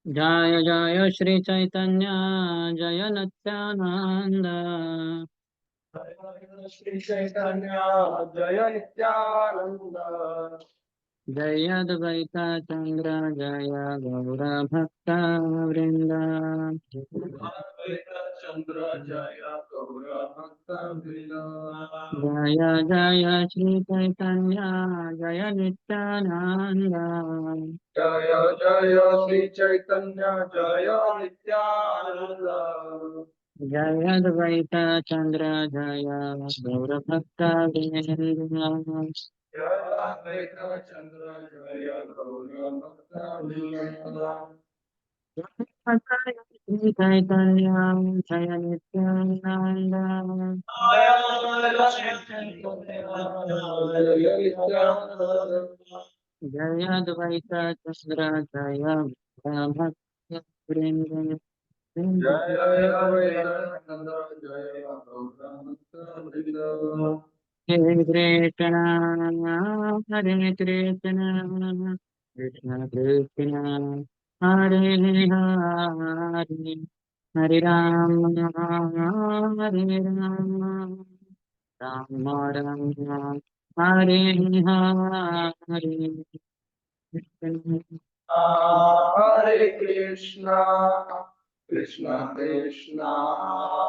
जय जय श्री चैतन्य जय नित्यानंद। श्री चैतन्य जय नित्यानंद। जय अद्वैत चंद्र जय गौर भक्त वृंद। चंद्र जय गौर भक्त जय जय श्री चैतन्य जय नित्यानंद। जय जय श्री चैतन्य जय नित्यानंद। जय अद्वैत चंद्र जय गौर भक्त वृंद। जय अद्वैत चंद्र जय गौर भक्त श्री चैतन्य जय नित्यानंद। जय अद्वैत चंद्र जय भक्त वृंद। हरे कृष्ण हरे कृष्ण कृष्ण कृष्ण हरे हरे हरे राम हरे Ram Ram Ram Hare Hare Hare Krishna, Krishna Krishna,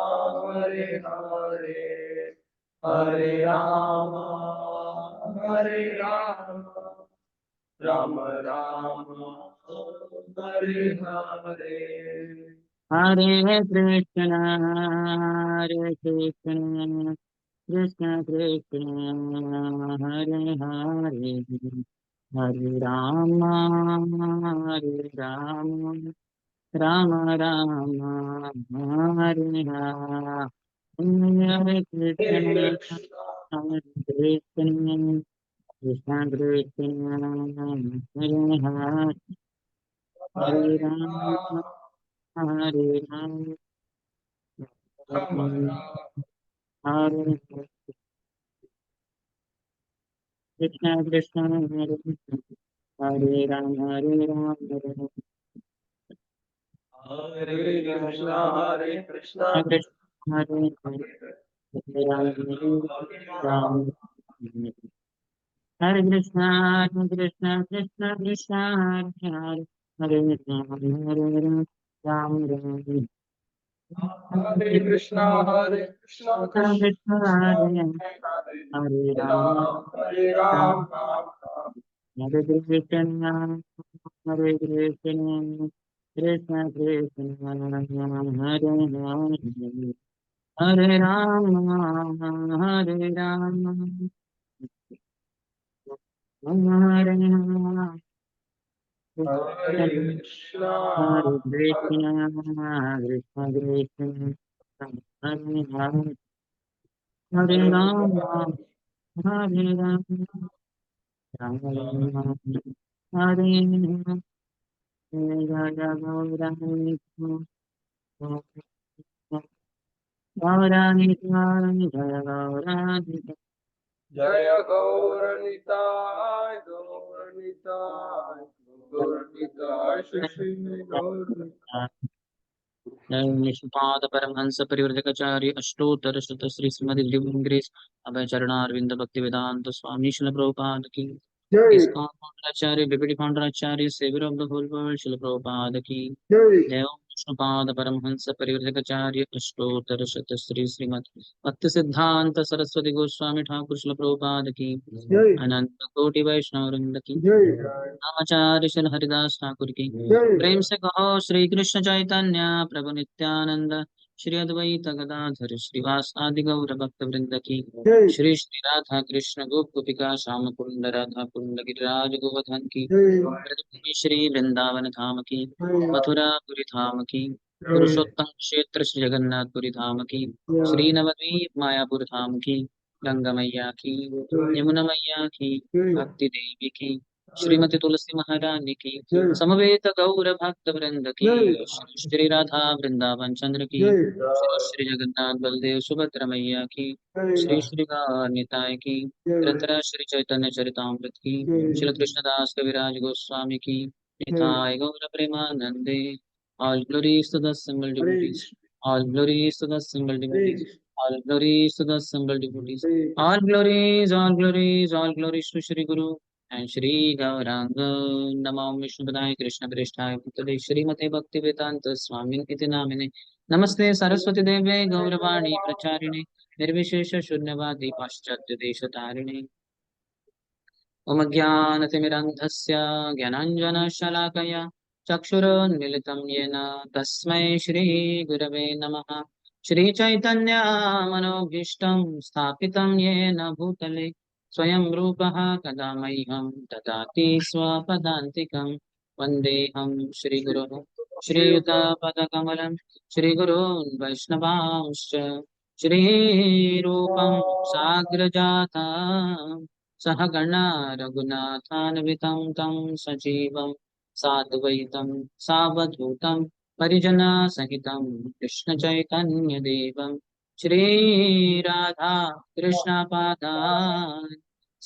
Hare Hare, Hare Rama, Hare Rama, Rama Rama, Hare Hare. हरे कृष्ण कृष्ण कृष्ण हरे हरे हरे राम राम राम हरे हरे कृष्ण Hare Krishna, हरे कृष्ण कृष्ण कृष्ण हरे हरे Hare राम Rama, हरे राम Rama Rama. हरे कृष्ण कृष्ण हरे कृष्ण हरे राम हरे Ram Hare Krishna, Hare Krishna, Krishna Hare Hare Hare Ram हरे राम हरे Krishna Krishna Krishna Hare Hare Hare Ram Ram Ram Hare Krishna, Hare Krishna, Krishna Krishna Krishna Krishna, Hare Hare Hare Ram Ram, Hare Ram Ram, Ram Ram. हरे कृष्ण हरे कृष्ण कृष्ण कृष्ण हरे हरे हरे राम हरे Ram Hare Krishna, Hare Krishna, Krishna Krishna, Hare Hare, Hare Hare Rama, Hare Rama, Rama Rama, Hare Hare, Jaya Gaurani, Gaurani, Jaya Gaurani, Jaya Gaur Nitai, Gaur Nitai, Gaur Nitai, Shri Shri Gaur Nitai. निष्पाद Paramhans परिव्रजकाचार्य अष्टोत्तर श्रुत श्री श्रीमदि दिव्यंग्रेस अभय चरणारविंद भक्ति वेदांत स्वामी शिल प्रभुपाद की Jai, इसका Acharya Vipin Acharya saviour of the whole world शिल प्रभुपाद की Jai, जय ओम विष्णुपाद परमहंस परिव्रजकाचार्य अष्टोत्तर श्रुत श्री श्रीमद भक्ति सिद्धांत सरस्वती गोस्वामी ठाकुर शिल प्रभुपाद की Jai, अनंत कोटि वैष्णव वृंद की Jai, आचार्य श्री हरिदास ठाकुर की Jai, प्रेम से कहो श्री कृष्ण चैतन्य प्रभु नित्यानंद श्री अद्वैत गदाधर श्रीवास आदि गौर भक्त वृंद की Jai, श्री श्री राधा कृष्ण गोप गोपिका श्याम कुंड राधा कुंड गिरिराज गोवर्धन की Jai, ब्रजभूमि श्री वृंदावन धाम की Jai, मथुरा पुरी धाम की Jai, पुरुषोत्तम क्षेत्र श्री जगन्नाथपुरी धाम की Jai, श्री नवद्वीप मायापुर धाम की गंगा मैया की Jai, यमुना मैया की Jai, भक्ति देवी की श्रीमती तुलसी महारानी की Jai, समवेत गौर भक्त वृंद की Jai, श्री श्री राधा वृंदावन चंद्र की Jai, श्री श्री जगन्नाथ बलदेव सुभद्रा मैया की श्री Jai, श्री निताय की Jai, ग्रंथराज श्री चैतन्य चरितामृत की Jai, श्री कृष्णदास कविराज गोस्वामी की Nitai Gaura Premanande. All glories to the assembled Hare devotees. Krishna, All glories to the assembled Hare devotees. Krishna, All glories to the assembled devotees. Hare Krishna. All glories, all glories, all glories to Shri Guru and Shri Gauranga. Namo Vishnu Padaya Krishna Prishthaya Bhutale Shrimate Bhakti Vedanta Swami Iti Namine. Namaste Saraswati Deve Gauravani Pracharine. Nirvishesha Shunyavadi Paschatya Deshatarine. ज्ञानतिमिरन्धस्य ज्ञानाञ्जनशलाकया चक्षुरुन्मिलितं येन तस्मै श्रीगुरवे नमः। श्रीचैतन्यमनोभीष्टं स्थापितं येन भूतले स्वयं रूपः कदा मह्यं ददाति स्वपदान्तिकं। वन्देऽहं श्रीगुरुः श्रीयुतपदकमलं श्रीगुरून् वैष्णवांश्च श्रीरूपं साग्रजातम् सहगणा रघुनाथान्वितं तं सजीवं साद्वैतं सावधूतं परिजनसहितं कृष्णचैतन्यदेवं श्रीराधा कृष्णपादान्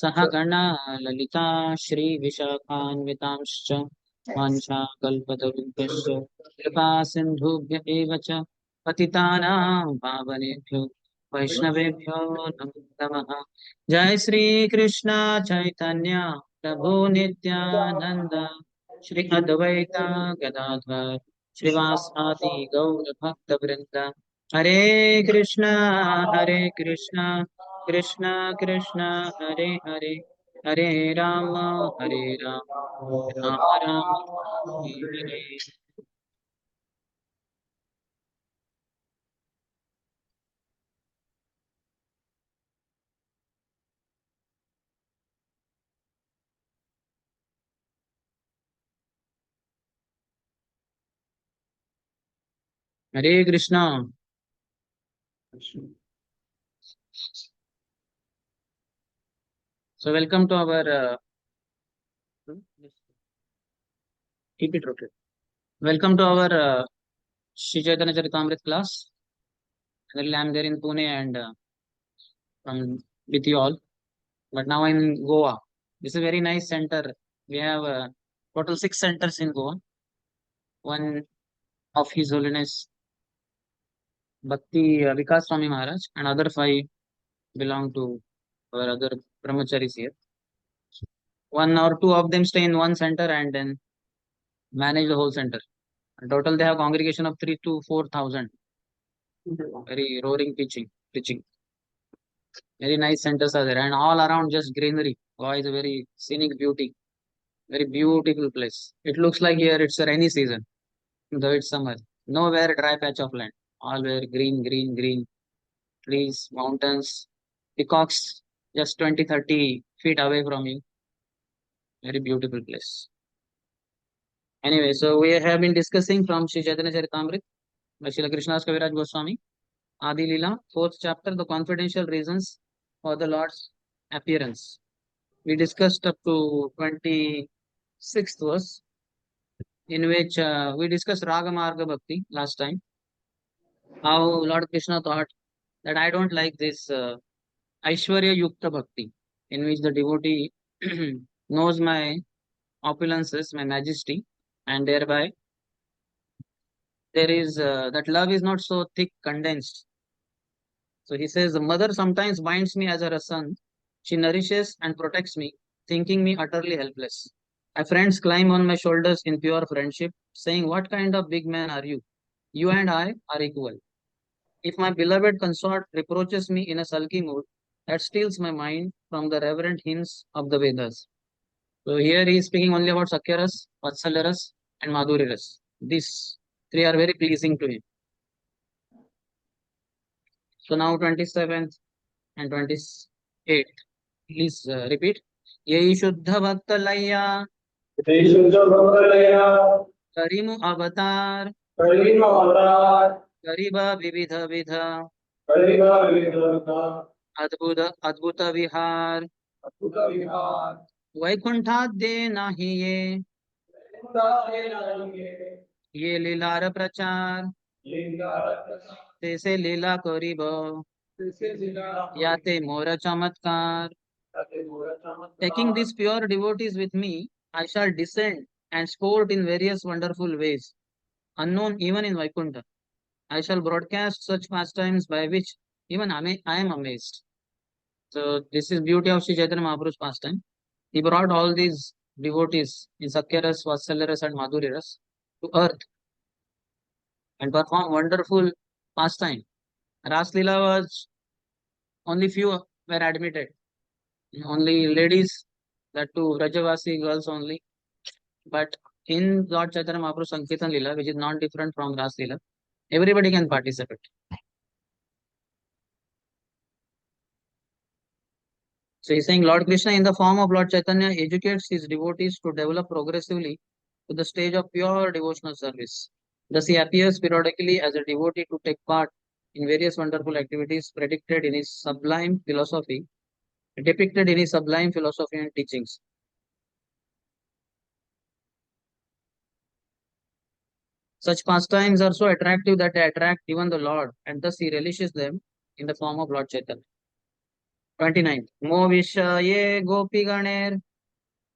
सहगणा ललिता श्रीविशाखान्वितांश्च वाञ्छाकल्पतरुभ्यश्च कृपासिन्धुभ्य एव च पतितानां पावनेभ्यो वैष्णवेभ्यो नमो नमः। जय श्री कृष्ण चैतन्य प्रभु नित्यानंद श्री अद्वैत गदाधर श्रीवासादि गौर भक्त वृंद। हरे कृष्णा कृष्णा कृष्णा कृष्णा हरे हरे हरे राम हरे राम राम राम हरे हरे। हरे Krishna. So welcome to our keep it rotated. Welcome to our Shri Chaitanya Charitamrita class. Generally, I'm there in Pune and with you all. But now I'm in Goa. This is a very nice center. We have total 6 centers in Goa. One of His Holiness Bhakti Vikas Swami Maharaj, and other 5 belong to our other brahmacharis here. One or two of them stay in one center and then manage the whole center. In total, they have congregation of 3 to 4,000. Very roaring preaching. Very nice centers are there, and all around just greenery. Goa is a very scenic beauty. Very beautiful place. It looks like here it's a rainy season, though it's summer. Nowhere dry patch of land. All where green. Trees, mountains, peacocks just 20, 30 feet away from you. Very beautiful place. Anyway, so we have been discussing from Sri Chaitanya Charitamrita by Srila Krishnadas Kaviraj Goswami, Adi-lila, 4th chapter, the confidential reasons for the Lord's appearance. We discussed up to 26th verse, in which we discussed Raga Marga Bhakti last time. How Lord Krishna thought that I don't like this Aishwarya Yukta Bhakti, in which the devotee knows my opulences, my majesty, and thereby there is that love is not so thick, condensed. So he says, the mother sometimes binds me as her son. She nourishes and protects me, thinking me utterly helpless. My friends climb on my shoulders in pure friendship, saying, what kind of big man are you? You and I are equal. If my beloved consort reproaches me in a sulky mood, that steals my mind from the reverent hymns of the Vedas. So here he is speaking only about Sakyaras, Vatsalaras, and Madhuriras. These 3 are very pleasing to him. So now 27th and 28th. Please repeat. Yei Shuddha Bhakta Laya Karimu Avatar Kariba Vividha Vidha Adbhuta Vihar Vaikuntha Nahi Ye Lilar Prachar Tese Lila Kariba Yate Mora Chamatkar. Taking these pure devotees with me, I shall descend and sport in various wonderful ways, unknown even in Vaikuntha. I shall broadcast such pastimes by which even I am amazed. So this is beauty of Sri Chaitanya Mahaprabhu's pastime. He brought all these devotees in Sakyaras, Vatsalyaras and Madhuriras to earth and perform wonderful pastime. Ras-lila was only few were admitted. Only ladies, that too Rajavasi girls only. But in Lord Chaitanya Mahaprabhu Sankirtan Lila, which is not different from Ras Lila, everybody can participate. So he's saying Lord Krishna in the form of Lord Chaitanya educates his devotees to develop progressively to the stage of pure devotional service. Thus he appears periodically as a devotee to take part in various wonderful activities depicted in his sublime philosophy and teachings. Such pastimes are so attractive that they attract even the Lord, and thus he relishes them in the form of Lord Chaitanya. 29. Mo Vishaye Gopi Ganer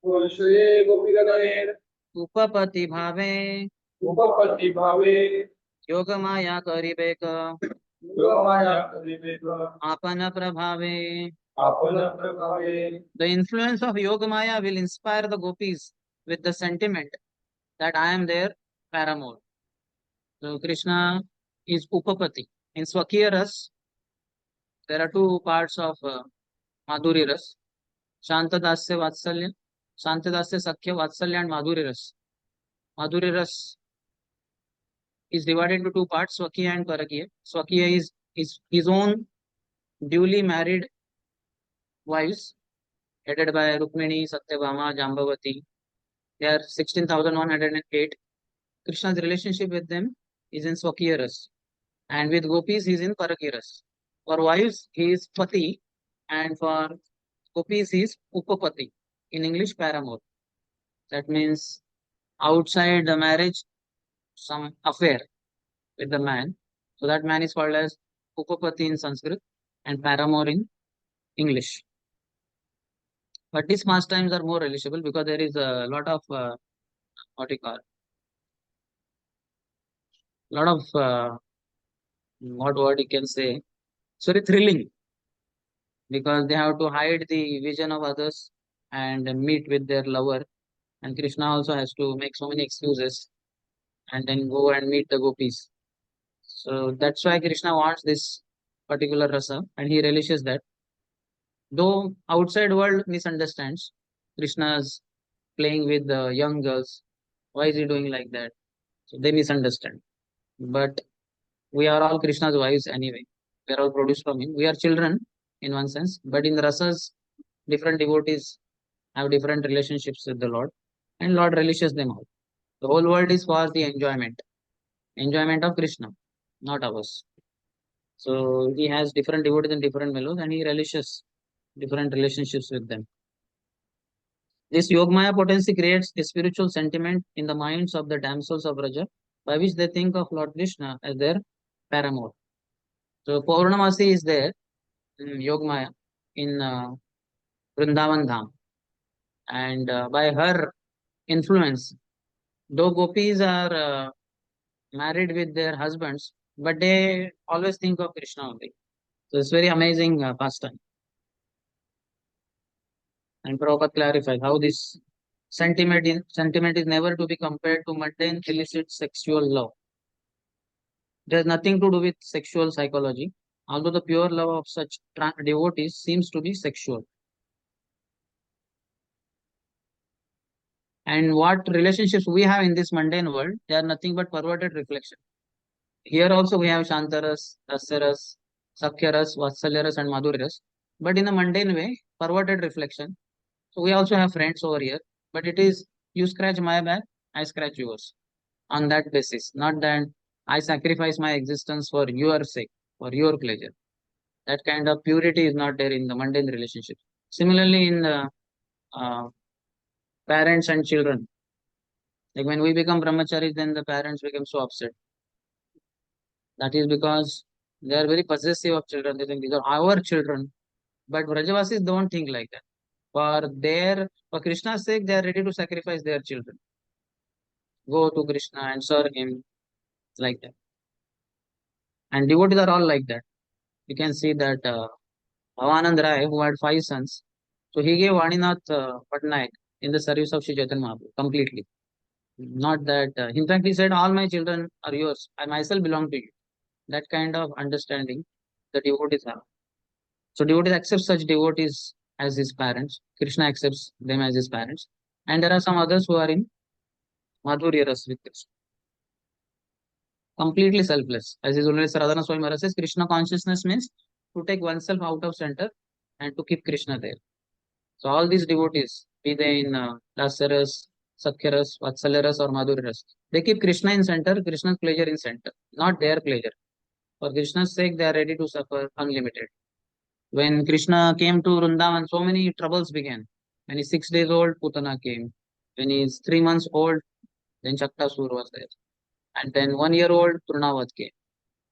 वंशये गोपीगणेर Upapati Bhave उपपत्ति Bhave Yogamaya Karibeka Yogmaya करिबेक Apana Prabhave. आपन प्रभावे. The influence of Yogamaya will inspire the gopis with the sentiment that I am their paramour. So Krishna is Upapati. In Swakiya Ras, there are two parts of Madhuri Ras. Shantadasya Vatsalya, Shantadasya Sakhya Vatsalya and Madhuri Ras. Madhuri Ras is divided into two parts, Swakiya and Parakiya. Swakiya is his own duly married wives, headed by Rukmini, Satyabhama, Jambavati. They are 16,108. Krishna's relationship with them is in Swakiya Ras. And with gopis, he is in Parakiya Ras. For wives, he is Pati. And for gopis, he is Upapati. In English, paramour. That means outside the marriage, some affair with the man. So that man is called as Upapati in Sanskrit and paramour in English. But these pastimes are more relishable because there is a lot of what you call lot of what word you can say. It's very thrilling because they have to hide the vision of others and meet with their lover. And Krishna also has to make so many excuses and then go and meet the gopis. So that's why Krishna wants this particular rasa and he relishes that. Though outside world misunderstands Krishna's playing with the young girls. Why is he doing like that? So they misunderstand. But we are all Krishna's wives anyway. We are all produced from him. We are children in one sense, but in the rasas, different devotees have different relationships with the Lord, and Lord relishes them all. The whole world is for the enjoyment of Krishna, not ours. So he has different devotees in different mellows, and he relishes different relationships with them. This Yogmaya potency creates a spiritual sentiment in the minds of the damsels of Raja, by which they think of Lord Krishna as their paramour. So Purnamasi is there in Yogmaya in Vrindavan Dham, and by her influence, though gopis are married with their husbands, but they always think of Krishna only. So it's very amazing pastime. And Prabhupada clarifies how this sentiment is never to be compared to mundane illicit sexual love. It has nothing to do with sexual psychology, although the pure love of such devotees seems to be sexual. And what relationships we have in this mundane world, they are nothing but perverted reflection. Here also we have Shantaras, Rasyaras, Sakyaras, Vatsalyaras, and Madhuryaras. But in a mundane way, perverted reflection. So we also have friends over here, but it is you scratch my back, I scratch yours. On that basis, not that I sacrifice my existence for your sake, for your pleasure. That kind of purity is not there in the mundane relationship. Similarly, in the uh, parents and children, like when we become brahmacharis, then the parents become so upset. That is because they are very possessive of children. They think these are our children. But Vrajavasis don't think like that. For Krishna's sake, they are ready to sacrifice their children. go to Krishna and serve him like that. And devotees are all like that. You can see that Bhavanand Rai, who had 5 sons, so he gave Vaninath Patnaik in the service of Sri Chaitanya Mahaprabhu completely. Not that, in fact, he said, all my children are yours. I myself belong to you. That kind of understanding the devotees have. So devotees accept such devotees as his parents. Krishna accepts them as his parents. And there are some others who are in Madhurya Ras with Krishna. Completely selfless. As his Holiness Radhana Swami Maharaj says, Krishna consciousness means to take oneself out of center and to keep Krishna there. So all these devotees, be they in Lasyaras, Sakhyaras, Vatsalaras or Madhuryaras, they keep Krishna in center, Krishna's pleasure in center, not their pleasure. For Krishna's sake, they are ready to suffer unlimited. When Krishna came to Vrindavan, so many troubles began. When he's 6 days old, Putana came. When he's 3 months old, then Shaktasur was there. And then 1 year old, Trunavad came.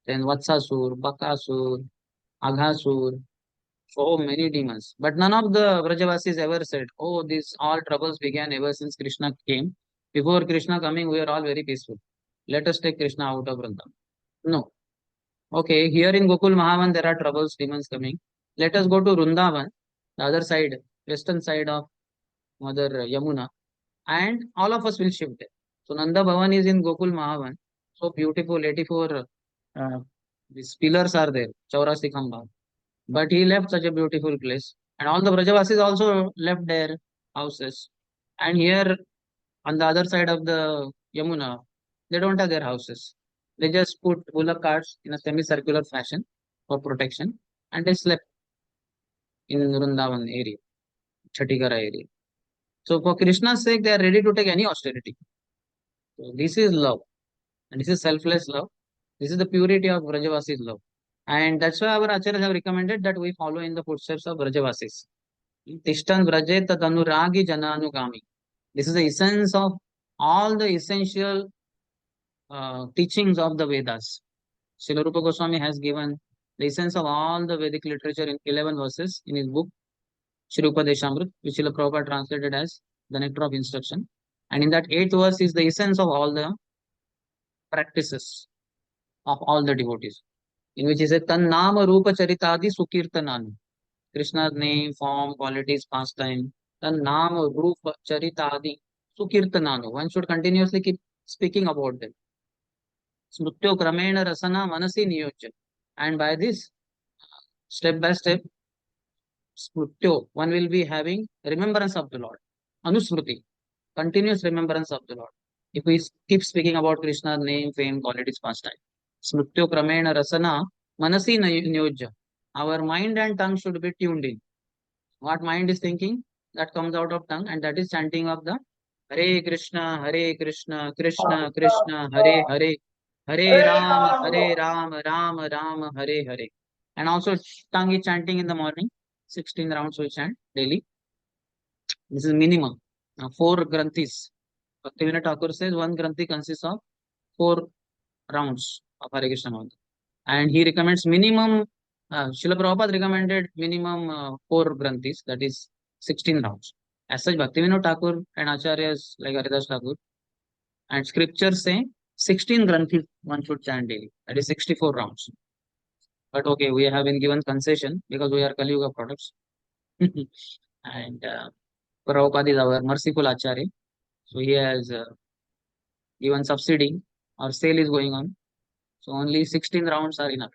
Then Vatsasur, Bakasur, Aghasur, so many demons. But none of the Vrajavasis ever said, oh, these all troubles began ever since Krishna came. Before Krishna coming, we are all very peaceful. Let us take Krishna out of Vrindavan. No. Okay, here in Gokul Mahavan, there are troubles, demons coming. Let us go to Vrindavan, the other side, western side of Mother Yamuna, and all of us will shift there. So Nanda Bhavan is in Gokul Mahavan. So beautiful, 84 these pillars are there, Chaurasi Khamba. But he left such a beautiful place. And all the Brajavasis also left their houses. And here on the other side of the Yamuna, they don't have their houses. They just put bullock carts in a semicircular fashion for protection and they slept in Vrindavan area, Chatikara area. So for Krishna's sake, they are ready to take any austerity. So this is love. And this is selfless love. This is the purity of Brajavasi's love. And that's why our acharyas have recommended that we follow in the footsteps of Brajavasis. Tishtan Vraje Tadanuragi Jananugami. This is the essence of all the essential teachings of the Vedas. Srila Rupa Goswami has given the essence of all the Vedic literature in 11 verses in his book, Shri Upadeshamrut, which Srila Prabhupada translated as the Nectar of Instruction. And in that 8th verse is the essence of all the practices of all the devotees, in which he said, Tan Nama Rupa Charitadi Sukirtananu. Krishna's name, form, qualities, pastime. Tan Nama Rupa Charitadi Sukirtananu. One should continuously keep speaking about them. Smrutyo Kramena Rasana Manasi Niyojya. And by this, step by step, Smrutyo, one will be having remembrance of the Lord. Anusmruti, continuous remembrance of the Lord. If we keep speaking about Krishna's name, fame, qualities, pastime. Smrutyo Kramena Rasana Manasi Niyojya. Our mind and tongue should be tuned in. What mind is thinking, that comes out of tongue, and that is chanting of the Hare Krishna, Hare Krishna, Krishna Krishna, Hare Hare, Hare Hare Rama, Rama. Hare Rama, Rama Rama, Hare Hare. And also tongue is chanting in the morning. 16 rounds we chant daily. This is minimum. 4 granthis. Bhaktivinoda Thakur says one granthi consists of 4 rounds of Hare Krishna mantra. And he recommends minimum, Srila Prabhupada recommended minimum 4 granthis, that is 16 rounds. As such, Bhaktivinoda Thakur and Acharyas like Haridas Thakur and scriptures say 16 granthis one should chant daily, that is 64 rounds. But okay, we have been given concession because we are Kali Yuga products. And Prabhupada is our merciful Acharya. So he has given subsidy or sale is going on. So only 16 rounds are enough.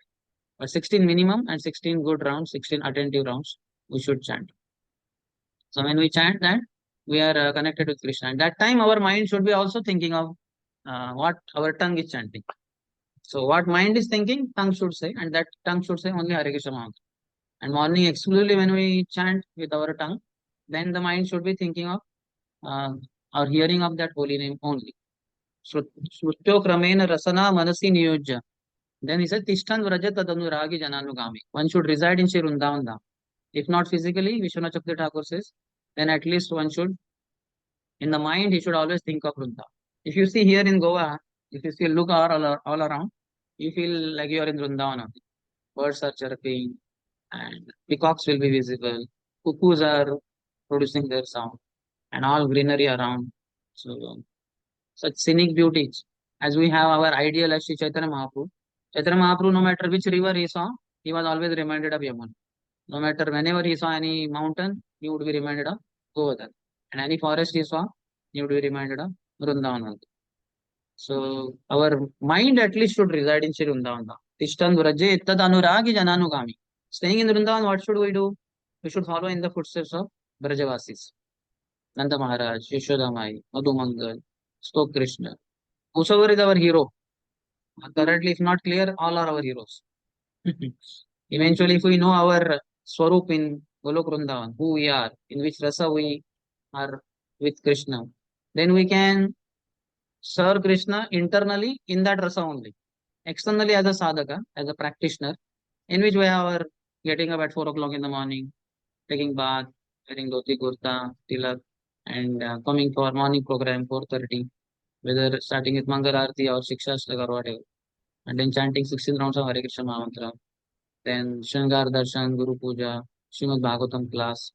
But 16 minimum and 16 good rounds, 16 attentive rounds, we should chant. So when we chant that, we are connected with Krishna. At that time, our mind should be also thinking of what our tongue is chanting. So what mind is thinking, tongue should say, and that tongue should say only Hare Krishna mantra. And morning exclusively when we chant with our tongue, then the mind should be thinking of uh, or hearing of that holy name only. Srutyo Kramena Rasana Manasi Niyojya. Then he said, Tishtan Vraja Tadanuragi Jananugami. One should reside in Shri Vrindavan Dham. If not physically, Vishwanath Chakravarti Thakur says, then at least one should, in the mind, he should always think of Vrindavan. If you see here in Goa, if you see look all around, you feel like you are in Vrindavan. Birds are chirping and peacocks will be visible. Cuckoos are producing their sound and all greenery around. So such scenic beauties. As we have our ideal as Sri Chaitanya Mahaprabhu. Chaitanya Mahaprabhu, no matter which river he saw, he was always reminded of Yamuna. No matter whenever he saw any mountain, he would be reminded of Govardhan. And any forest he saw, he would be reminded of Vrindavan. So our mind at least should reside in Sri Vrindavan. Tishtan Vraje Tad Anuragi Jananugami. Staying in Vrindavan, what should we do? We should follow in the footsteps of Brajavasis. Nanda Maharaj, Yashoda Mai, Madhu Mangal, Stok Krishna. Whosoever is our hero, currently, if not clear, all are our heroes. Eventually, if we know our Swarup in Golok Vrindavan, who we are, in which rasa we are with Krishna, then we can serve Krishna internally in that rasa only. Externally, as a sadhaka, as a practitioner, in which we are getting up at 4 o'clock in the morning, taking bath, wearing dhoti, kurta, tilak, and coming for morning program 4:30, whether starting with Mangal Arti or Shikshashtaka or whatever, and then chanting 16 rounds of Hare Krishna Mahamantra, then Shangar Darshan, Guru Puja, Srimad Bhagavatam class,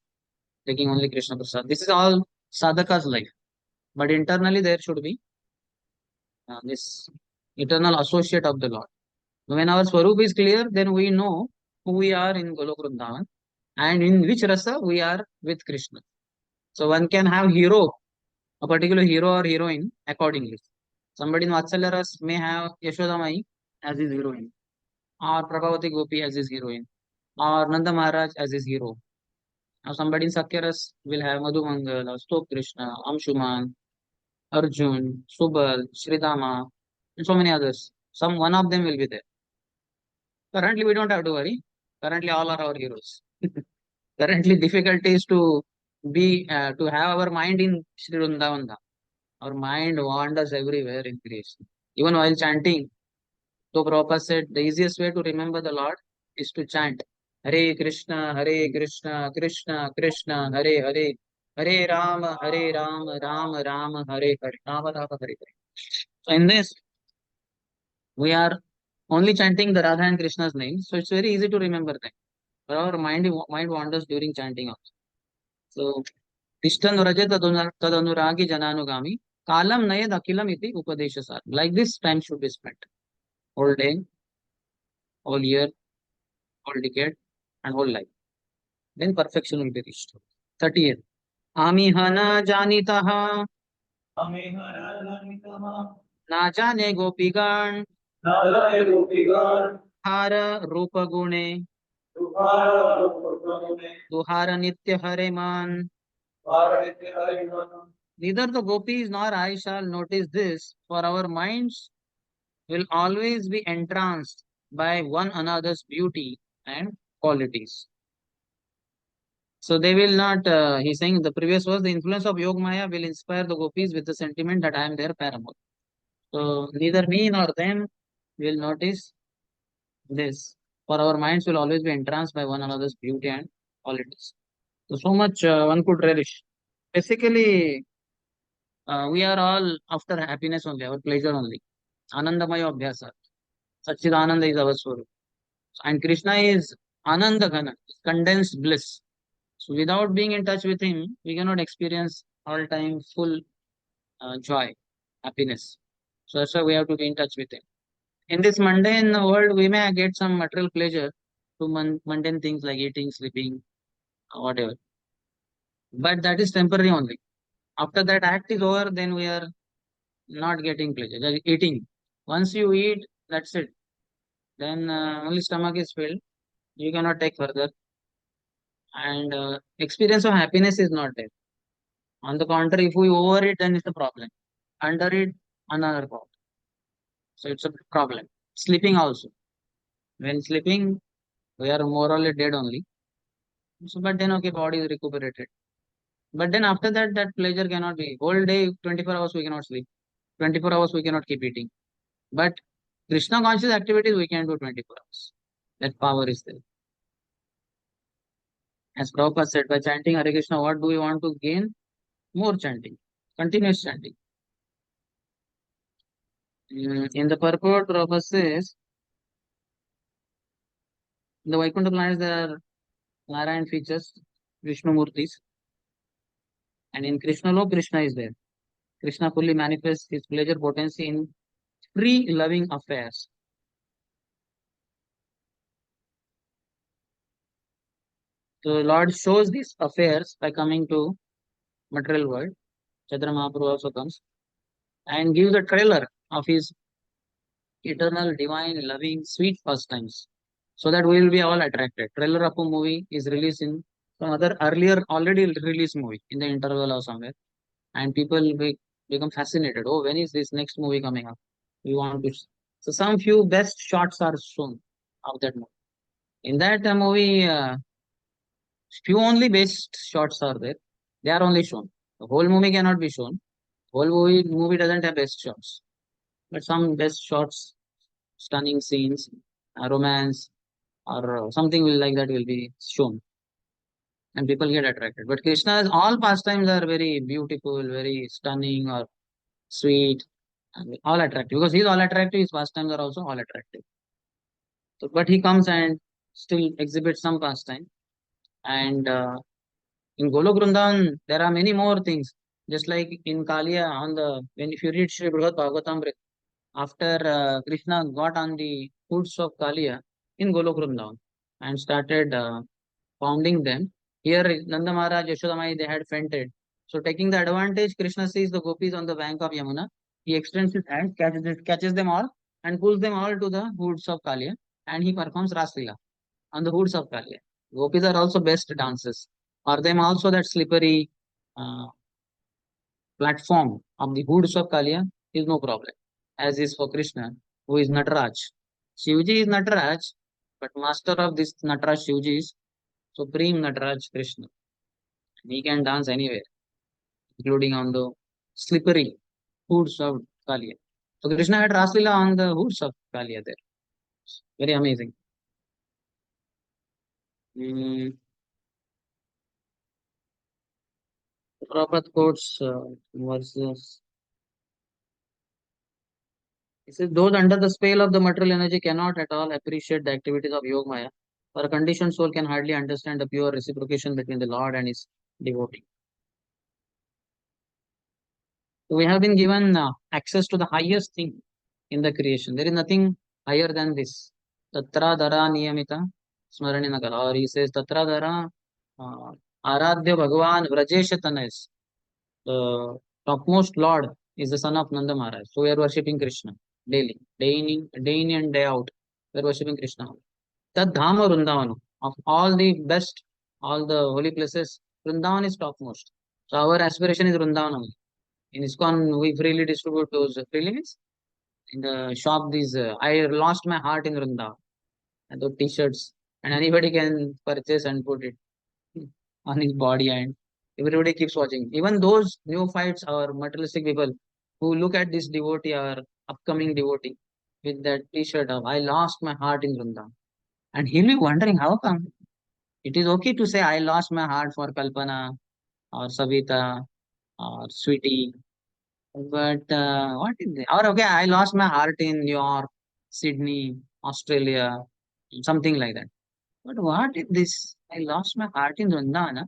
taking only Krishna Prasad. This is all sadhaka's life. But internally, there should be this eternal associate of the Lord. When our Swarup is clear, then we know who we are in Golok Vrindavan and in which rasa we are with Krishna. So one can have hero, a particular hero or heroine accordingly. Somebody in Vatsalya Ras may have Yashoda Mai as his heroine, or Prabhavati Gopi as his heroine, or Nanda Maharaj as his hero. Now somebody in Sakyaras will have Madhu Mangal, or Stok Krishna, Amshuman, Arjun, Subal, Sridama, and so many others. Some one of them will be there. Currently, we don't have to worry. Currently, all are our heroes. Currently, difficulty is to have our mind in Sri Vrindavan. Our mind wanders everywhere in creation. Even while chanting, so Prabhupada said the easiest way to remember the Lord is to chant Hare Krishna, Hare Krishna, Krishna Krishna, Hare Hare, Hare Rama, Hare Rama, Rama Rama, Hare Hare, Rama Rama, Hare Hare. So in this, we are only chanting the Radha and Krishna's names, so it's very easy to remember them. But our mind wanders during chanting also. So Tishtan Vraja Tadanuragi Jananugami, Kalam Nayad Akilam Iti Upadeshasar. Like this, time should be spent. Whole day, whole year, whole decade, and whole life. Then perfection will be reached. 30th. Amihana Janitaha Na Jane Gopigan Narayan Gopigan, Hara Rupa Gune Duhara Gopagane, Duhara Nitya Hareman. Bharatya Hariman, Neither the gopis nor I shall notice this, for our minds will always be entranced by one another's beauty and qualities. So they will not, he's saying in the previous verse, the influence of Yog Maya will inspire the gopis with the sentiment that I am their paramour. So neither me nor them will notice this, for our minds will always be entranced by one another's beauty and qualities. So much one could relish. Basically, we are all after happiness only, our pleasure only. Anandamaya Abhyasa. Satchidananda is our soul. And Krishna is Ananda Ghana, condensed bliss. So without being in touch with him, we cannot experience all time full joy, happiness. So that's why we have to be in touch with him. In this mundane world, we may get some material pleasure to mundane things like eating, sleeping, whatever. But that is temporary only. After that act is over, then we are not getting pleasure. Just eating. Once you eat, that's it. Then only stomach is filled. You cannot take further. And experience of happiness is not there. On the contrary, if we over it, then it's a problem. Under it, another problem. So it's a problem. Sleeping also. When sleeping, we are more or less dead only. So, but then okay, body is recuperated. But then after that, that pleasure cannot be. Whole day, 24 hours we cannot sleep. 24 hours we cannot keep eating. But Krishna conscious activities we can do 24 hours. That power is there. As Prabhupada said, by chanting Hare Krishna, what do we want to gain? More chanting. Continuous chanting. In the purport, Prabhupada says, in the Vaikuntha planets there are Narayan features, Vishnu Murtis. And in Krishna Lok, Krishna is there. Krishna fully manifests his pleasure potency in free loving affairs. So Lord shows these affairs by coming to material world. Chaitanya Mahaprabhu also comes and gives a trailer of his eternal, divine, loving, sweet pastimes, so that we will be all attracted. Trailer of a movie is released in some other earlier already released movie in the interval or somewhere, and people become fascinated. Oh, when is this next movie coming up? We want to. So some few best shots are shown of that movie. In that movie, few only best shots are there. They are only shown. The whole movie cannot be shown. Whole movie doesn't have best shots, but some best shots, stunning scenes, romance, or something will like that will be shown, and people get attracted. But Krishna's all pastimes are very beautiful, very stunning, or sweet, and all attractive. Because he's all attractive, his pastimes are also all attractive. So, but he comes and still exhibits some pastime. And in Golok Vrindavan, there are many more things. Just like in Kalia, on the when if you read Sri Brihad Bhagavatamrita, after Krishna got on the hoods of Kalia in Golok Vrindavan and started pounding them. Here, Nanda Maharaj, Yashoda Mai, they had fainted. So, taking the advantage, Krishna sees the gopis on the bank of Yamuna. He extends his hand, catches them all, and pulls them all to the hoods of Kalia, and he performs Raslila on the hoods of Kalia. Gopis are also best dancers. For them also that slippery uh, platform of the hoods of Kalia is no problem, as is for Krishna, who is Nataraj. Shivji is Nataraj, but master of this Nataraj Shivji is Supreme Nataraj Krishna. He can dance anywhere, including on the slippery hoods of Kalia. So Krishna had Raslila on the hoods of Kalia there. Very amazing. Mm, Prabhupada quotes verses. He says, those under the spell of the material energy cannot at all appreciate the activities of Yoga Maya. For a conditioned soul can hardly understand the pure reciprocation between the Lord and his devotee. So we have been given access to the highest thing in the creation. There is nothing higher than this. Tatra Dara Niyamita Smarani Nagala. Or he says Tatra Dara Aradhya Bhagavan Vrajeshatana. The topmost Lord is the son of Nanda Maharaj. So we are worshipping Krishna daily, day in and day out. We are worshipping Krishna. That Dhama Vrindavan, of all the best, all the holy places, Vrindavan is topmost. So our aspiration is Vrindavan only. In ISKCON, we freely distribute those freely means in the shop. These I lost my heart in Vrindavan and those t-shirts, and anybody can purchase and put it on his body, and everybody keeps watching. Even those neophytes or materialistic people who look at this devotee or upcoming devotee with that t-shirt of I lost my heart in Vrindavan, and he'll be wondering how come. It is okay to say I lost my heart for Kalpana or Savita or Sweetie. But what is it? Or okay, I lost my heart in New York, Sydney, Australia, something like that. But what is this? I lost my heart in Vrindavan.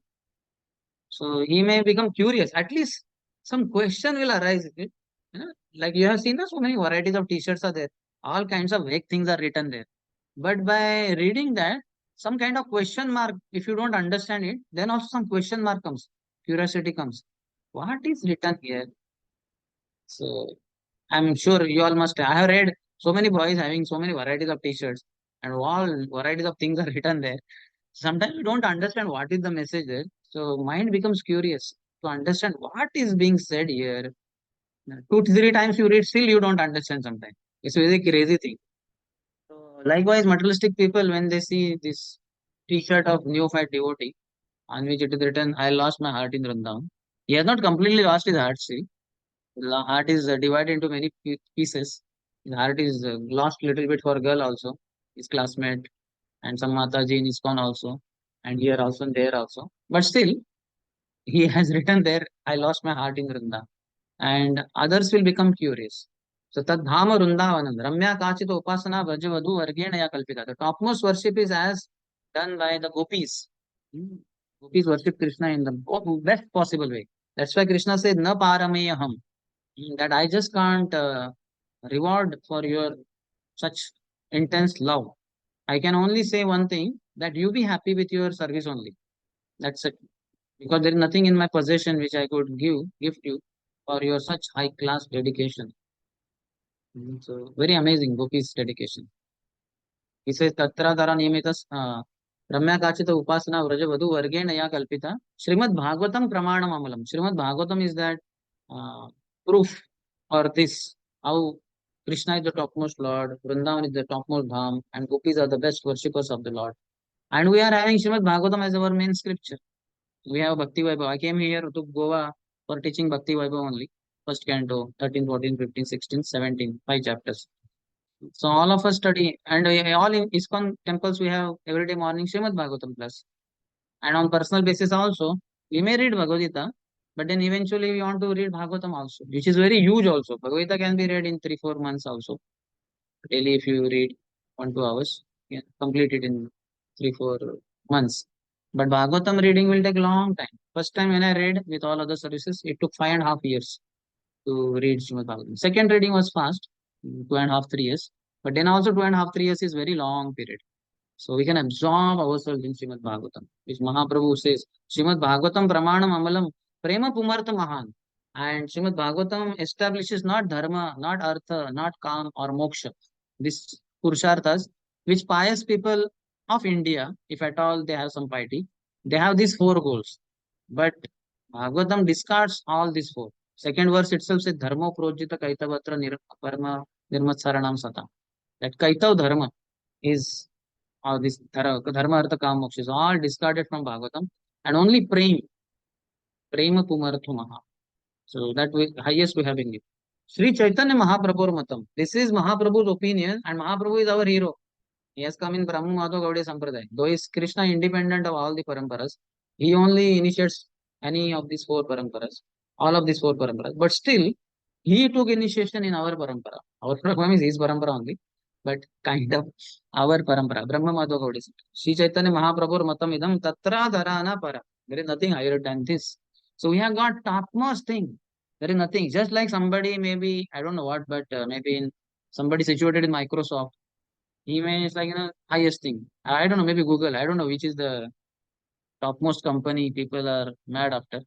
So he may become curious. At least some question will arise. Like you have seen, so many varieties of T-shirts are there. All kinds of vague things are written there. But by reading that, some kind of question mark, if you don't understand it, then also some question mark comes. Curiosity comes. What is written here? So I'm sure you all must. I have read so many boys having so many varieties of T-shirts, and all varieties of things are written there. Sometimes you don't understand what is the message there. So mind becomes curious to understand what is being said here. Two, three times you read, still you don't understand sometimes. It's a very crazy thing. So likewise, materialistic people, when they see this T-shirt of neophyte devotee on which it is written, I lost my heart in Vrindavan. He has not completely lost his heart, see. The heart is divided into many pieces. His heart is lost little bit for girl also, his classmate, and some Mataji in ISKCON also, and here also and there also. But still, he has written there, I lost my heart in Vrindavan. And others will become curious. So Tadhama Vrindavanam, Ramya Kachita Upasana Vrajavadhu Vargena Ya Kalpita. The topmost worship is as done by the gopis. Gopis worship Krishna in the best possible way. That's why Krishna said, Na parameyaham. that I just can't reward for your such intense love. I can only say one thing, that you be happy with your service only. That's it. Because there is nothing in my possession which I could gift you for your such high class dedication. So very amazing Gopi's dedication. He says Tatra Dara Niyamitas Ramya Kachita Upasana Vraja Vadu Vargena Ya Kalpita Srimad Bhagavatam Pramanam Amalam. Srimad Bhagavatam is that uh, proof or this how Krishna is the topmost Lord, Vrindavan is the topmost Dham, and Gopis are the best worshippers of the Lord. And we are having Srimad Bhagavatam as our main scripture. We have Bhakti Vaibhav. I came here to Goa for teaching Bhakti Vaibhav only. First canto, 13, 14, 15, 16, 17, 5 chapters. So all of us study, and all in ISKCON temples we have every day morning Srimad Bhagavatam class. And on personal basis also, we may read Bhagavad Gita, but then eventually we want to read Bhagavatam also, which is very huge also. Bhagavad Gita can be read in 3, 4 months also. Daily, if you read 1, 2 hours, you can complete it in 3, 4 months. But Bhagavatam reading will take a long time. First time when I read with all other services, it took 5.5 years to read Srimad Bhagavatam. Second reading was fast, 2.5, 3 years. But then also 2.5, 3 years is very long period. So we can absorb ourselves in Srimad Bhagavatam, which Mahaprabhu says, Srimad Bhagavatam Pramanam Amalam Prema Pumartha Mahan. And Srimad Bhagavatam establishes not dharma, not artha, not kam or moksha. These purusharthas, which pious people of India, if at all they have some piety, they have these 4 goals. But Bhagavatam discards all these 4. Second verse itself says, Dharma projita kaitavatra parma nirmatsaranam sata. That kaitav dharma is this dharma, artha, kam, moksha is all discarded from Bhagavatam, and only prema pumartha maha. So that highest we have in it. Sri Chaitanya Mahaprabhu Matam. This is Mahaprabhu's opinion, and Mahaprabhu is our hero. He has come in Brahma Madhva Gaudiya Sampradaya. Though is Krishna independent of all the paramparas, he only initiates any of these 4 paramparas, all of these 4 paramparas. But still, he took initiation in our parampara. Our parampara is his parampara only, but kind of our parampara. Brahma Madhva Gaudiya Sampradaya. Sri Chaitanya Mahaprabhu Matam idam tatra dharana para. There is nothing higher than this. So we have got topmost thing. There is nothing. Just like somebody maybe, I don't know what, but maybe in somebody situated in Microsoft, email is like, highest thing. I don't know, maybe Google. I don't know which is the topmost company people are mad after.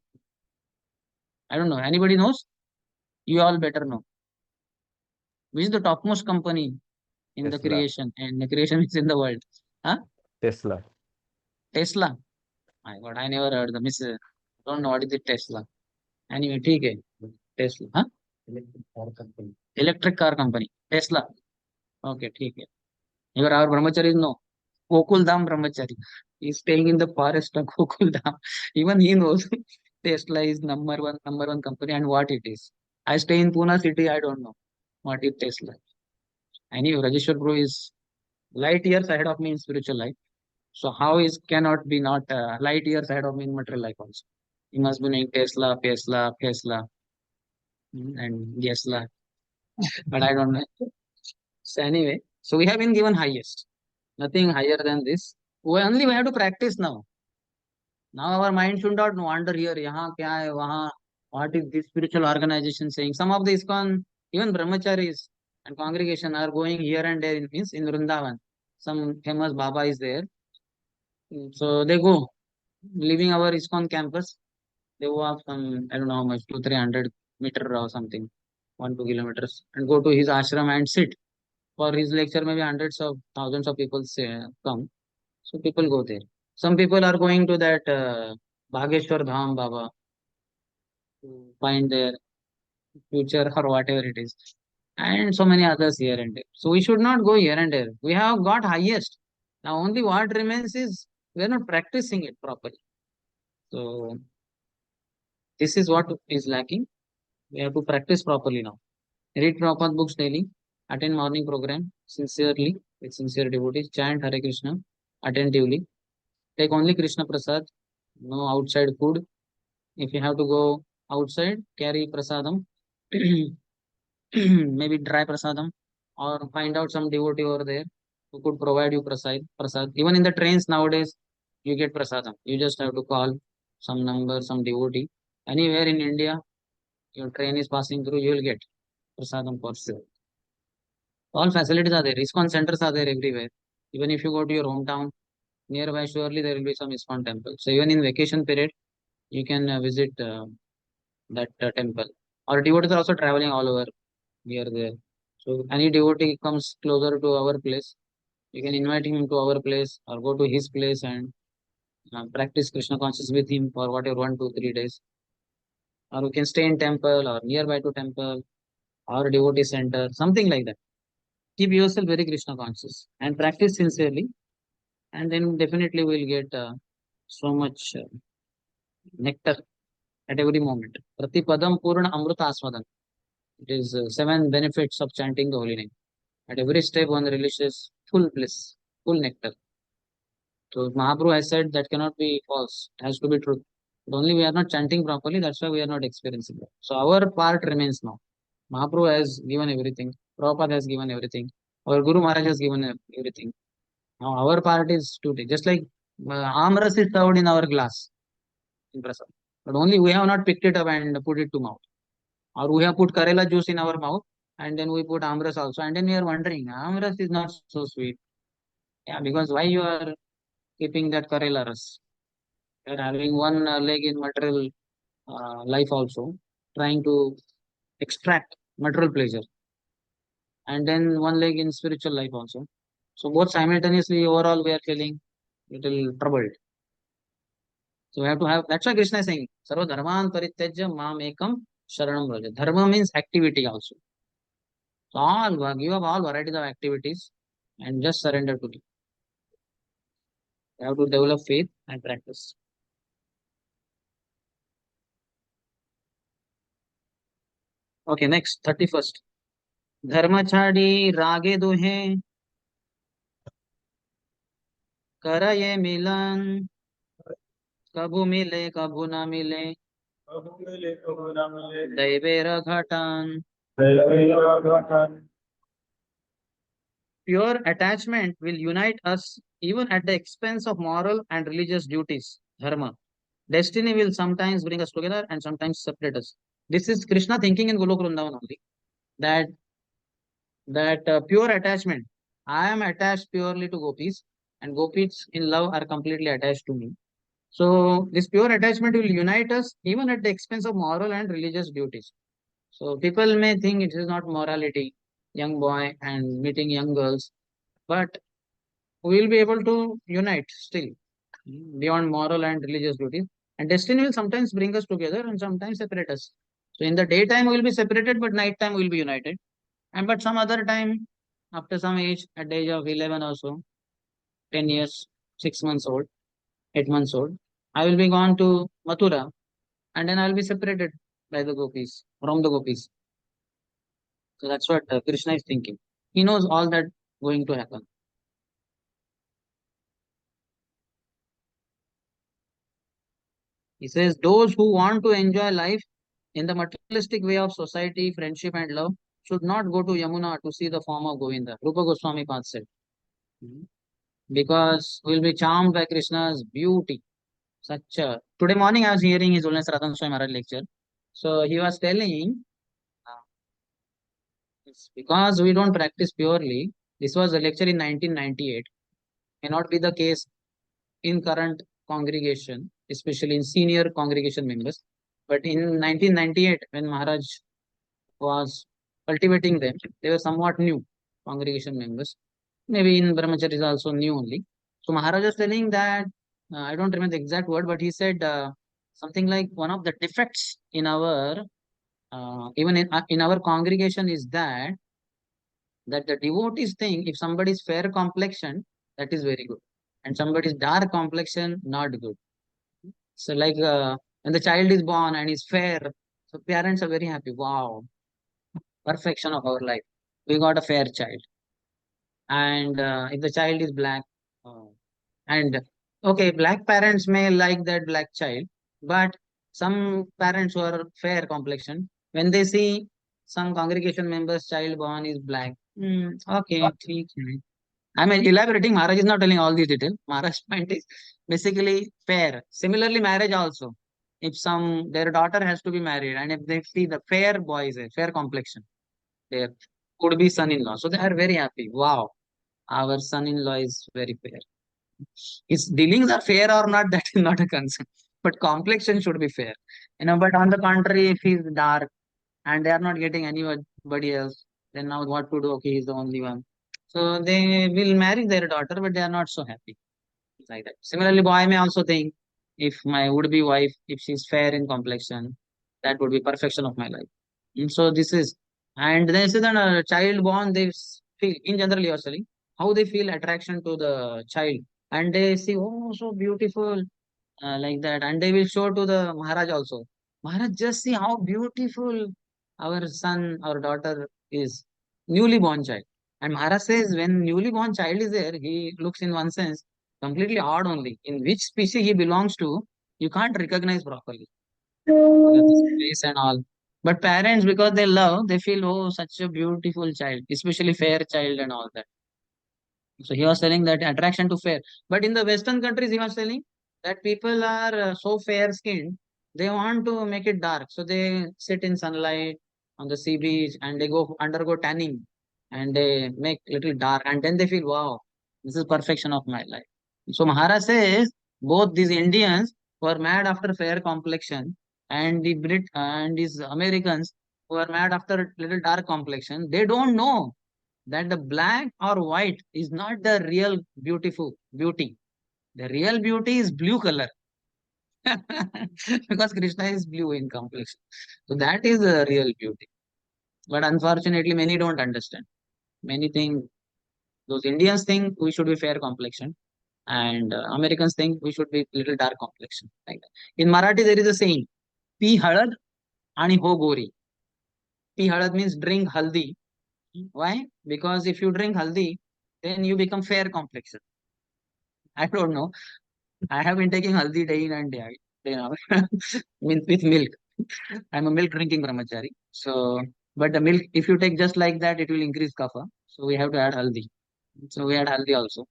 I don't know. Anybody knows? You all better know. Which is the topmost company in the Tesla. creation, and the creation is in the world? Huh? Tesla. Tesla. My God, I never heard the miss. Don't know what is it, Tesla. Anyway, okay. Tesla. Huh? Electric car company. Electric car company. Tesla. Okay, okay. Here our brahmachari is no. Gokul Dham Brahmachari. He's staying in the forest of Gokul Dham. Even he knows Tesla is number one company and what it is. I stay in Pune city. I don't know what is Tesla. Anyway, Rajeshwar Bro is light years ahead of me in spiritual life. So how is cannot be not light years ahead of me in material life also. He must be knowing Tesla, and Tesla. But I don't know. So anyway, so we have been given highest. Nothing higher than this. We have to practice now. Now our mind should not wander here. Yahan kya hai, wahan, what is this spiritual organization saying? Some of the ISKCON, even brahmacharis and congregation are going here and there means in Vrindavan. Some famous Baba is there. So they go, leaving our ISKCON campus. They go up some, I don't know how much, 200-300 meter or something, 1, 2 kilometers, and go to his ashram and sit. For his lecture, maybe hundreds of thousands of people come. So people go there. Some people are going to that Bhageshwar Dham Baba to find their future or whatever it is. And so many others here and there. So we should not go here and there. We have got highest. Now only what remains is we are not practicing it properly. So this is what is lacking. We have to practice properly now. Read proper books daily. Attend morning program sincerely with sincere devotees. Chant Hare Krishna attentively. Take only Krishna Prasad. No outside food. If you have to go outside, carry prasadam. Maybe dry prasadam, or find out some devotee over there who could provide you prasad. Even in the trains nowadays, you get prasadam. You just have to call some number, some devotee. Anywhere in India, your train is passing through, you will get prasadam for sure. All facilities are there. ISKCON centers are there everywhere. Even if you go to your hometown, nearby, surely there will be some ISKCON temple. So even in vacation period, you can visit that temple. Our devotees are also traveling all over here there. So any devotee comes closer to our place, you can invite him to our place or go to his place and practice Krishna consciousness with him for whatever 1, 2, 3 days. Or you can stay in temple or nearby to temple or devotee center, something like that. Keep yourself very Krishna conscious and practice sincerely, and then definitely we'll get so much nectar at every moment. Pratipadam Purna Amruta Aswadan. It is seven benefits of chanting the holy name. At every step, one relishes full bliss, full nectar. So Mahaprabhu has said that cannot be false. It has to be true. But only we are not chanting properly. That's why we are not experiencing that. So our part remains now. Mahaprabhu has given everything. Prabhupada has given everything. Our Guru Maharaj has given everything. Now our part is to take. Just like amras is served in our glass in prasad. But only we have not picked it up and put it to mouth. Or we have put Karela juice in our mouth and then we put amras also. And then we are wondering, amras is not so sweet. Yeah, because why you are keeping that Karela ras? You are having one leg in material life also, trying to extract material pleasure. And then one leg in spiritual life also. So both simultaneously, overall, we are feeling little troubled. So we have to have, that's why Krishna is saying, Sarva Dharman Parityajya Mam Ekam Sharanam Vraja. Dharma means activity also. So all, give up all varieties of activities and just surrender to it. You have to develop faith and practice. Okay, next, 31st. Dharma chadi rage duhe कराये मिलन कभू मिले कभू न मिले Prabhu mile, Prabhu na mile. दैवेर Gadan. Daivaira Ghatan. Pure attachment will unite us even at the expense of moral and religious duties. Dharma. Destiny will sometimes bring us together and sometimes separate us. This is Krishna thinking in Golok Vrindavan only. That pure attachment. I am attached purely to gopis, and gopis in love are completely attached to me. So this pure attachment will unite us even at the expense of moral and religious duties. So people may think it is not morality, young boy and meeting young girls, but we will be able to unite still beyond moral and religious duties. And destiny will sometimes bring us together and sometimes separate us. So in the daytime we will be separated, but nighttime we will be united. And but some other time, after some age, at the age of 11 or so, 10 years, 6 months old, 8 months old, I will be gone to Mathura and then I will be separated by the gopis, from the gopis. So that's what Krishna is thinking. He knows all that going to happen. He says, those who want to enjoy life in the materialistic way of society, friendship, and love should not go to Yamuna to see the form of Govinda. Rupa Goswami Pad said. Mhm. Because we will be charmed by Krishna's beauty. Such a... Today morning I was hearing His Holiness Radhan Swami Maharaj lecture. So he was telling, uh, it's because we don't practice purely. This was a lecture in 1998. May not be the case in current congregation, especially in senior congregation members. But in 1998, when Maharaj was cultivating them, they were somewhat new congregation members. Maybe in Brahmachari is also new only. So Maharaj was telling that, I don't remember the exact word, but he said something like one of the defects in our, even in our congregation is that the devotees think if somebody is fair complexion, that is very good. And somebody is dark complexion, not good. So like when the child is born and is fair, so parents are very happy. Wow, perfection of our life. We got a fair child. And if the child is black, uh, and okay, black parents may like that black child, but some parents who are fair complexion, when they see some congregation members' child born is black, okay, ठीक है. I'm elaborating. Maharaj is not telling all these details. Maharaj's point is basically fair. Similarly, marriage also. if their daughter has to be married, and if they see the fair boys, a fair complexion, their could be son-in-law, so they are very happy. Wow, our son-in-law is very fair. His dealings are fair or not, that is not a concern. But complexion should be fair. But on the contrary, if he's dark and they are not getting anybody else, then now what to do? Okay, he's the only one. So they will marry their daughter, but they are not so happy like that. Similarly, boy may also think, if my would-be wife, if she's fair in complexion, that would be perfection of my life. So this is, and then say that a child born, they feel, in general you are saying, how they feel attraction to the child, and they see, oh, so beautiful, like that, and they will show to the Maharaj also. Maharaj, just see how beautiful our son or daughter is, newly born child. And Maharaj says, when newly born child is there, he looks in one sense completely odd only. In which species he belongs to, you can't recognize properly. Because this face and all. But parents, because they love, they feel, oh, such a beautiful child, especially fair child and all that. So he was telling that attraction to fair. But in the Western countries, he was telling that people are so fair skinned, they want to make it dark. So they sit in sunlight on the sea beach and they go undergo tanning and they make little dark, and then they feel, wow, this is perfection of my life. So Maharaj says both these Indians were mad after fair complexion, and the Brit and these Americans who are mad after little dark complexion, they don't know that the black or white is not the real beautiful beauty. The real beauty is blue color. Because Krishna is blue in complexion. So that is the real beauty. But unfortunately, many don't understand. Many think, those Indians think we should be fair complexion, and Americans think we should be little dark complexion. Like that. In Marathi, there is a saying, Pi halad ani ho gori. Pi halad means drink haldi. Why? Because if you drink haldi, then you become fair complexion. I don't know. I have been taking haldi day in and day out with milk. I'm a milk drinking brahmachari. So, but the milk, if you take just like that, it will increase kapha. So we have to add haldi. So we add haldi also.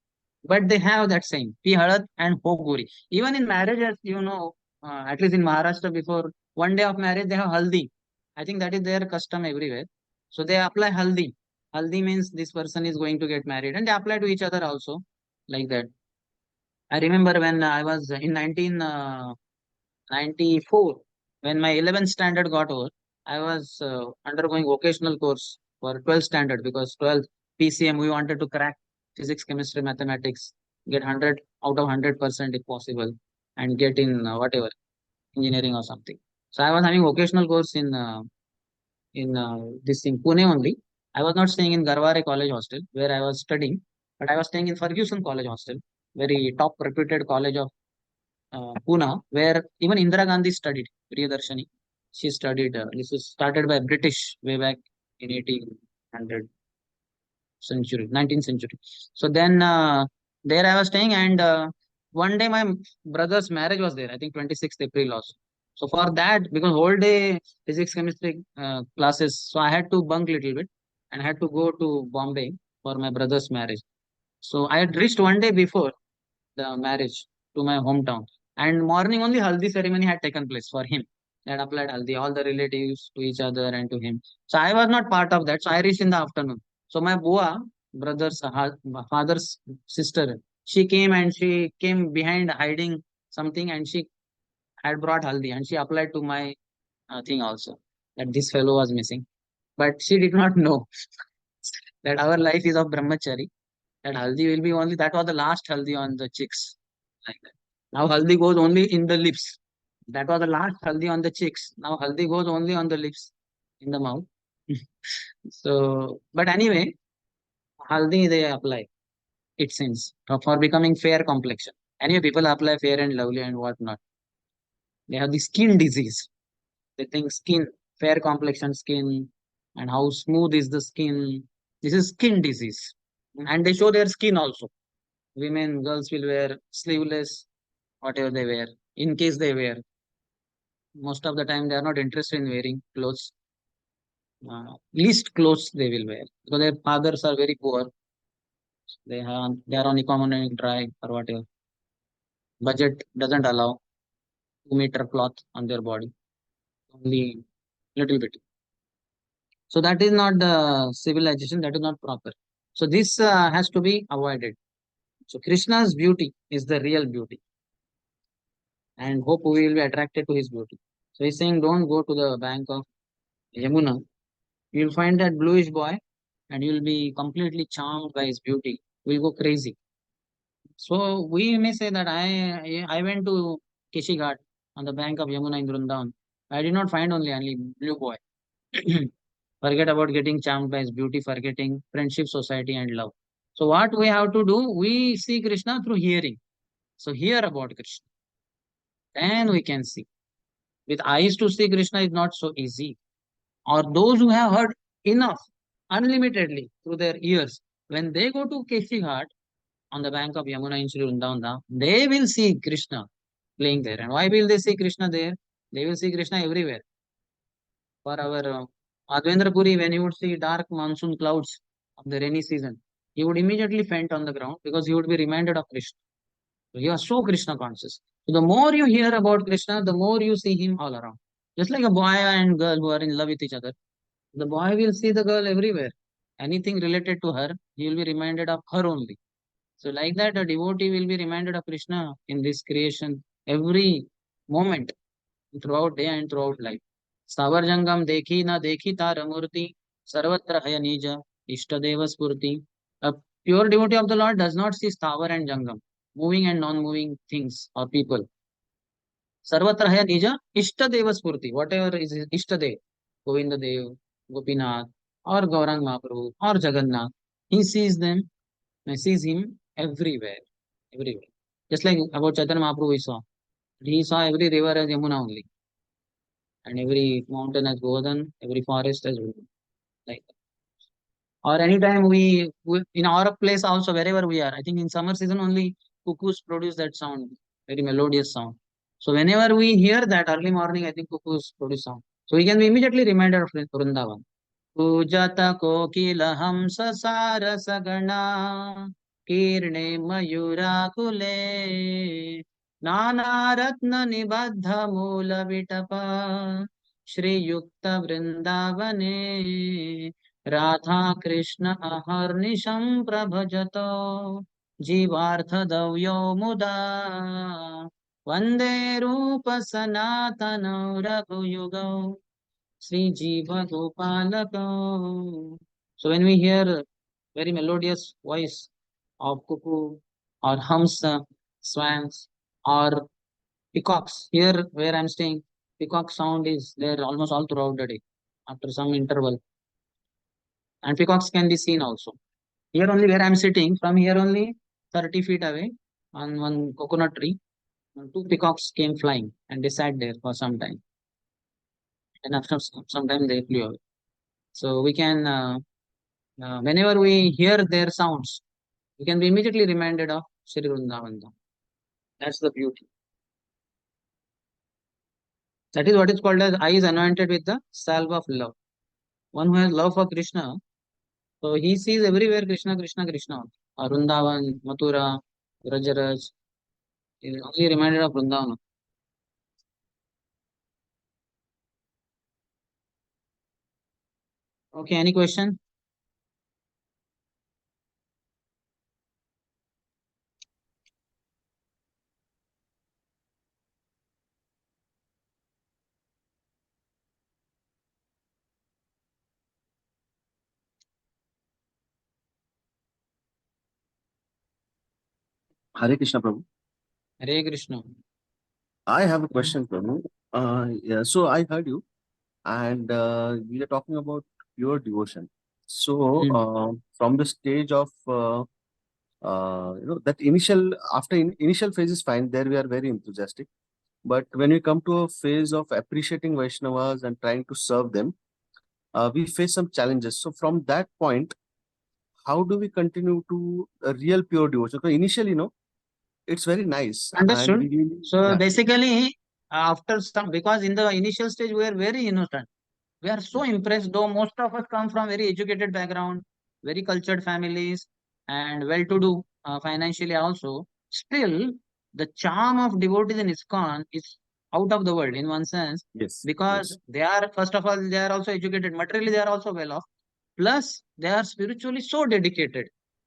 But they have that saying, pi halad and ho gori. Even in marriages, at least in Maharashtra, before one day of marriage, they have haldi. I think that is their custom everywhere. So they apply haldi. Haldi means this person is going to get married, and they apply to each other also, like that. I remember when I was in 1994, when my 11th standard got over, I was undergoing vocational course for 12th standard, because 12th PCM we wanted to crack physics, chemistry, mathematics, get 100 out of 100% if possible, and get in whatever engineering or something. So I was having vocational course in this thing Pune only. I was not staying in Garware College Hostel where I was studying, but I was staying in Ferguson College Hostel, very top reputed college of Pune, where even Indira Gandhi studied, Priyadarshini. She studied, this was started by British way back in 1800 century, 19th century. So then there I was staying, and one day my brother's marriage was there, I think 26th April also. So for that, because whole day physics, chemistry classes, so I had to bunk little bit and I had to go to Bombay for my brother's marriage. So I had reached one day before the marriage to my hometown. And morning only haldi ceremony had taken place for him. They had applied haldi, all the relatives to each other and to him. So I was not part of that. So I reached in the afternoon. So my Bua, brother's father's sister, she came and she came behind hiding something, and she had brought haldi and she applied to my thing also, that this fellow was missing. But she did not know that our life is of brahmachari, that haldi will be only, that was the last haldi on the cheeks. Like that. Now haldi goes only in the lips. That was the last haldi on the cheeks. Now haldi goes only on the lips, in the mouth. So, but anyway, haldi they apply, it seems, for becoming fair complexion. Anyway, people apply fair and lovely and whatnot. They have the skin disease. They think skin, fair complexion skin, and how smooth is the skin. This is skin disease. And they show their skin also. Women, girls will wear sleeveless, whatever they wear, in case they wear. Most of the time, they are not interested in wearing clothes. Least clothes they will wear because their fathers are very poor. They are on economic drive or whatever. Budget doesn't allow. 2 meter cloth on their body, only little bit. So that is not the civilization, that is not proper. So this has to be avoided. So Krishna's beauty is the real beauty, and hope we will be attracted to his beauty. So he's saying, don't go to the bank of Yamuna. You'll find that bluish boy, and you'll be completely charmed by his beauty. You'll go crazy. So we may say that I went to Kishi Ghat on the bank of Yamuna in Vrindavan. I did not find only blue boy. Forget about getting charmed by his beauty, forgetting friendship, society, and love. So what we have to do, we see Krishna through hearing. So hear about Krishna, then we can see. With eyes to see Krishna is not so easy. Or those who have heard enough, unlimitedly through their ears, when they go to Keshi Ghat on the bank of Yamuna in Sri Vrindavan, they will see Krishna playing there. And why will they see Krishna there? They will see Krishna everywhere. For our Advendra Puri, when he would see dark monsoon clouds of the rainy season, he would immediately faint on the ground because he would be reminded of Krishna. So you are so Krishna conscious. So the more you hear about Krishna, the more you see him all around. Just like a boy and girl who are in love with each other. The boy will see the girl everywhere. Anything related to her, he will be reminded of her only. So like that, a devotee will be reminded of Krishna in this creation every moment, throughout day and throughout life. Stavar jangam dekhi na dekhi tar murti, sarvatra haya nija, ishtadeva spurti. A pure devotee of the Lord does not see stavar and jangam, moving and non-moving things or people. Sarvatra hai nija Ishtadeva Spurti, whatever is Ishtadev, Govinda Dev, Gopinath, or Gaurang Mahaprabhu, or Jagannath, he sees them, sees him everywhere, everywhere. Just like about Chaitanya Mahaprabhu we saw. He saw every river as Yamuna only, and every mountain as Govardhan, every forest as Vrindavan. Like that. Or anytime we in our place also, wherever we are, I think in summer season only cuckoos produce that sound, very melodious sound. So whenever we hear that early morning, I think cuckoos produce sound. So we can be immediately reminded of Vrindavan. Pujata kokila hamsa sarasa gana kirne mayura kule nana ratna nibadha mula vitapa Shri Yukta Vrindavane Radha Krishna Aharnisham Prabhajato Jivartha Muda Vande Rupa Sanatana Raghuyuga Sri Jiva Gopalaka. So when we hear very melodious voice of cuckoo or hamsa, swans or peacocks, here where I'm staying, peacock sound is there almost all throughout the day after some interval. And peacocks can be seen also. Here only where I'm sitting, from here only 30 feet away on one coconut tree, two peacocks came flying and they sat there for some time. And after some time they flew away. So we can, whenever we hear their sounds, we can be immediately reminded of Sri Vrindavan. That's the beauty. That is what is called as eyes anointed with the salve of love. One who has love for Krishna, so he sees everywhere Krishna, Krishna, Krishna. Vrindavan, Mathura, Rajaraj, is only reminded of Vrindavan. Okay, any question? Hare Krishna, Prabhu. Hare Krishna. I have a question, Prabhu. Yeah, so I heard you, and we are talking about pure devotion. So, Hmm. from the stage of that initial initial phase is fine. There we are very enthusiastic, but when we come to a phase of appreciating Vaishnavas and trying to serve them, we face some challenges. So, from that point, how do we continue to a real pure devotion? Because initially, it's very nice, and Understood. we really, So yeah. basically, after some, because in the initial stage we are very innocent. We are so impressed, though most of us come from very educated background, very cultured families, and well-to-do financially also. Still, the charm of devotees in ISKCON is out of the world in one sense, Yes. because Yes. they are, first of all, they are also educated. Materially, they are also well off. Plus, they are spiritually so dedicated.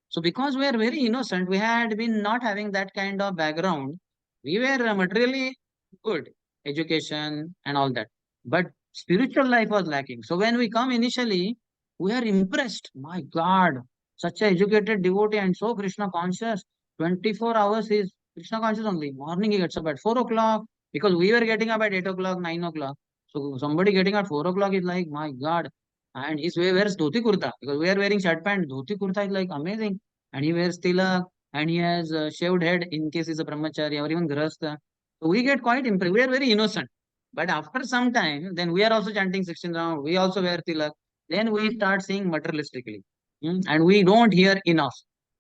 So because we are very innocent, we had been not having that kind of background. We were materially good, education and all that. But spiritual life was lacking. So when we come initially, we are impressed. My God, such a educated devotee and so Krishna conscious. 24 hours is Krishna conscious only. Morning he gets up at 4 o'clock because we were getting up at 8 o'clock, 9 o'clock. So somebody getting at 4 o'clock is like, my God. And he wears dhoti kurta because we are wearing shirt pant. Dhoti kurta is like amazing. And he wears tilak and he has a shaved head in case he's a brahmachari or even grahastha. So we get quite impressed. We are very innocent. But after some time, then we are also chanting 16 round. We also wear tilak. Then we start seeing materialistically. And we don't hear enough.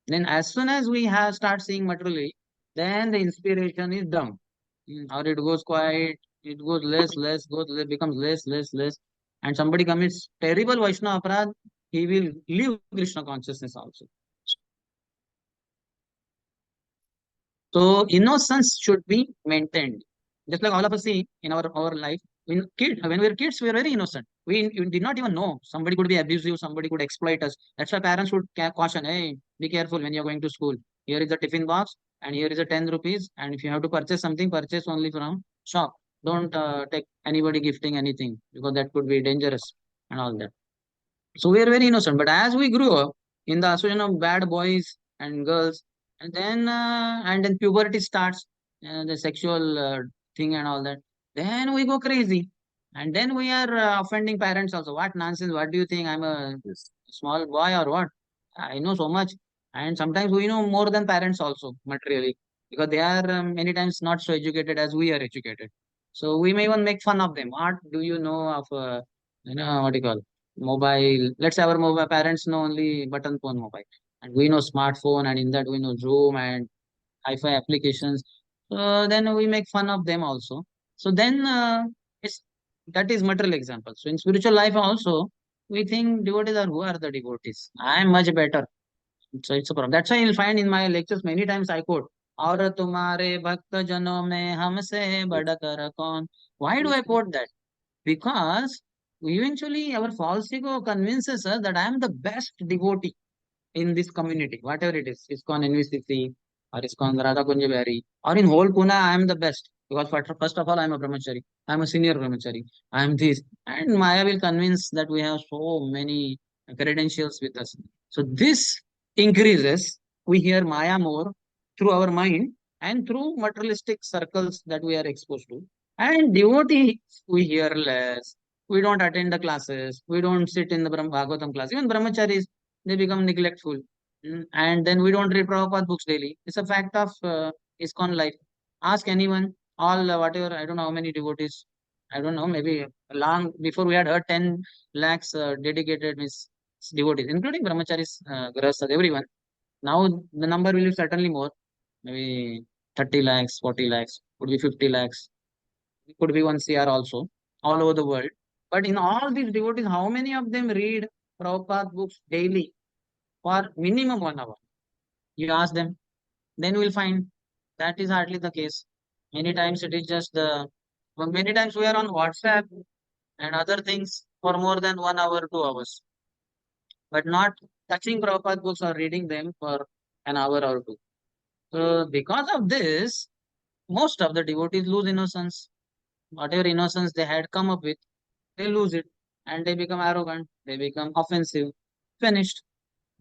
Then as soon as we have start seeing materially, then the inspiration is down. Or it goes quiet, it goes less, becomes less. And somebody commits terrible Vaishnava aparadh, he will leave Krishna consciousness also. So innocence should be maintained. Just like all of us see in our life, when we were kids, we were very innocent. We did not even know somebody could be abusive, somebody could exploit us. That's why parents would caution, hey, be careful when you're going to school. Here is a tiffin box and here is a 10 rupees. And if you have to purchase something, purchase only from shop. Don't take anybody gifting anything because that could be dangerous and all that. So we are very innocent. But as we grew up in the association of bad boys and girls, and then puberty starts, the sexual thing and all that. Then we go crazy, and then we are offending parents also. What nonsense? What do you think? I'm a Yes. small boy or what? I know so much, and sometimes we know more than parents also materially because they are many times not so educated as we are educated. So we may even make fun of them. What do you know of? What do you call? Mobile. Let's say our mobile parents know only button phone mobile, and we know smartphone, and in that we know Zoom and hi-fi applications. So then we make fun of them also. So then it's that is material example. So in spiritual life also, we think devotees are who are the devotees. I am much better. So it's a problem. That's why you'll find in my lectures many times I quote, और तुम्हारे भक्त जनों में हमसे Yes. बढ़कर कौन. Why do Yes. I quote that? Because eventually our false ego convinces us that I am the best devotee in this community, whatever it is, ISKCON NVCC or ISKCON Radha Kunja Bihari, or in whole Pune, I am the best. Because first of all, I am a brahmachari. I am a senior brahmachari. I am this. And Maya will convince that we have so many credentials with us. So this increases. We hear Maya more through our mind and through materialistic circles that we are exposed to. And devotee, we hear less. We don't attend the classes. We don't sit in the Bhagavatam class. Even brahmacharis, they become neglectful. And then we don't read Prabhupada books daily. It's a fact of ISKCON life. Ask anyone, all whatever, I don't know how many devotees, I don't know, maybe long before we had heard 10 lakhs dedicated means devotees, including brahmacharis, grahasthas, everyone. Now the number will be certainly more, maybe 30 lakhs, 40 lakhs, could be 50 lakhs, it could be 1 CR also, all over the world. But in all these devotees, how many of them read Prabhupada books daily for minimum 1 hour? You ask them, then we'll find that is hardly the case. Many times it is just well, many times we are on WhatsApp and other things for more than 1 hour, 2 hours, but not touching Prabhupada books or reading them for an hour or two. So because of this, most of the devotees lose innocence. Whatever innocence they had come up with, they lose it and they become arrogant, they become offensive, finished.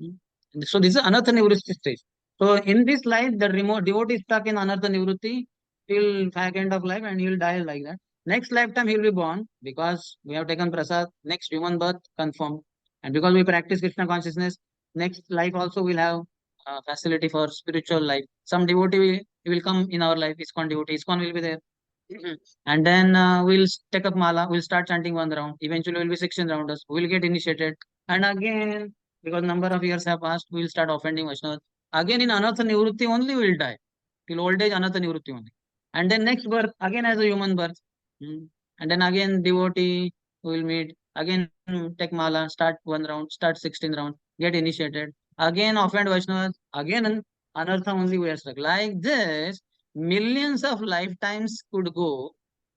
Mm. So this is anartha nivritti stage. So in this life, the remote devotee is stuck in anartha nivritti till fag end of life and he will die like that. Next lifetime he will be born because we have taken prasad. Next human birth confirmed, and because we practice Krishna consciousness, next life also will have facility for spiritual life. Some devotee will come in our life. ISKCON devotee, ISKCON will be there. Mhm. And then we'll take up mala, we'll start chanting 1 round. Eventually, we'll be 16 rounders. We'll get initiated. And again, because number of years have passed, we'll start offending Vaishnavas. Again, in anartha nivritti only, we'll die. Till old age, anartha nivritti only. And then next birth, again as a human birth. Mm. And then again, devotee will meet. Again, take mala, start 1 round, start 16 round, get initiated. Again, offend Vaishnavas. Again, anartha only we are stuck. Like this, millions of lifetimes could go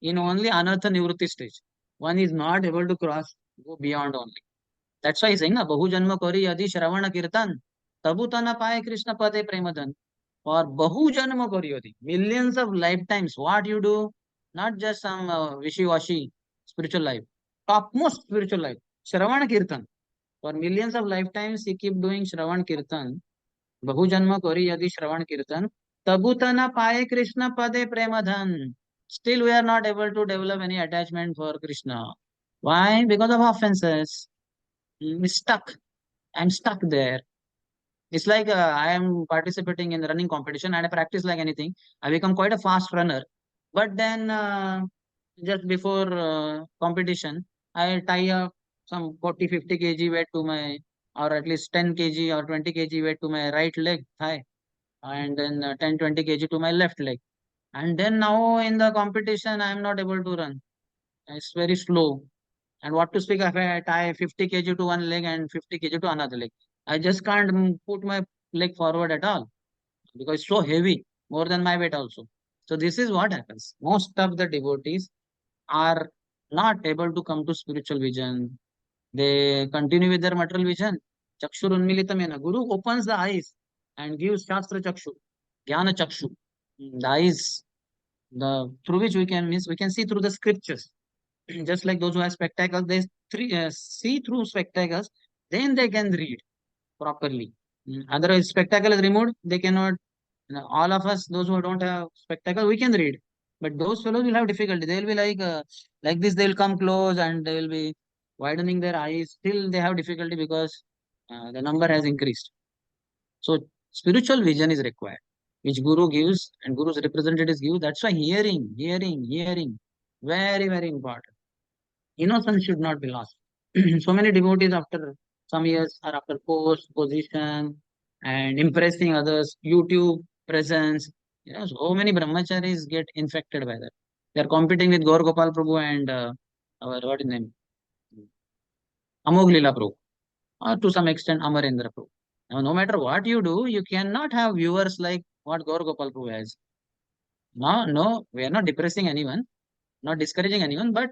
in only anartha nivritti stage. One is not able to go beyond only. That's why he's saying, na, Bahu Janma Kori Adi Shravana Kirtan, Tabutana Paye Krishna Pade Premadan. Or Bahu Janma Kori Adi. Millions of lifetimes. What you do? Not just some wishy-washy spiritual life. Topmost spiritual life. Shravana Kirtan. For millions of lifetimes, he keep doing Shravan Kirtan. Bahu Janma Kori Yadi Shravan Kirtan. Tabutana Paye Krishna Pade Premadhan. Still, we are not able to develop any attachment for Krishna. Why? Because of offenses. Stuck. I'm stuck there. It's like I am participating in running competition and I practice like anything. I become quite a fast runner. But then just before competition, I tie up some 40, 50 kg weight to my, or at least 10 kg or 20 kg weight to my right leg, thigh, and then 10, 20 kg to my left leg. And then now in the competition, I am not able to run. It's very slow. And what to speak if I tie 50 kg to one leg and 50 kg to another leg. I just can't put my leg forward at all because it's so heavy, more than my weight also. So this is what happens. Most of the devotees are not able to come to spiritual vision. They continue with their material vision. Chakshur unmilitamena. Guru opens the eyes and gives Shastra Chakshu, Jnana Chakshu. The eyes, the through which we can see through the scriptures. Just like those who have spectacles, they see through spectacles, then they can read properly. Otherwise, spectacle is removed, they cannot. All of us, those who don't have spectacle, we can read. But those fellows will have difficulty. They will be like this. They will come close and they will be widening their eyes. Still, they have difficulty because the number has increased. So, spiritual vision is required, which Guru gives and Guru's representatives give. That's why hearing, very, very important. Innocence should not be lost. So many devotees after some years are after post, position, and impressing others, YouTube presence. So many brahmacharis get infected by that. They are competing with Gaur Gopal Prabhu and our what is name? Amog-lila Prabhu, or to some extent Amarendra Prabhu. Now, no matter what you do, you cannot have viewers like what Gaur Gopal Prabhu has. No, we are not depressing anyone, not discouraging anyone, but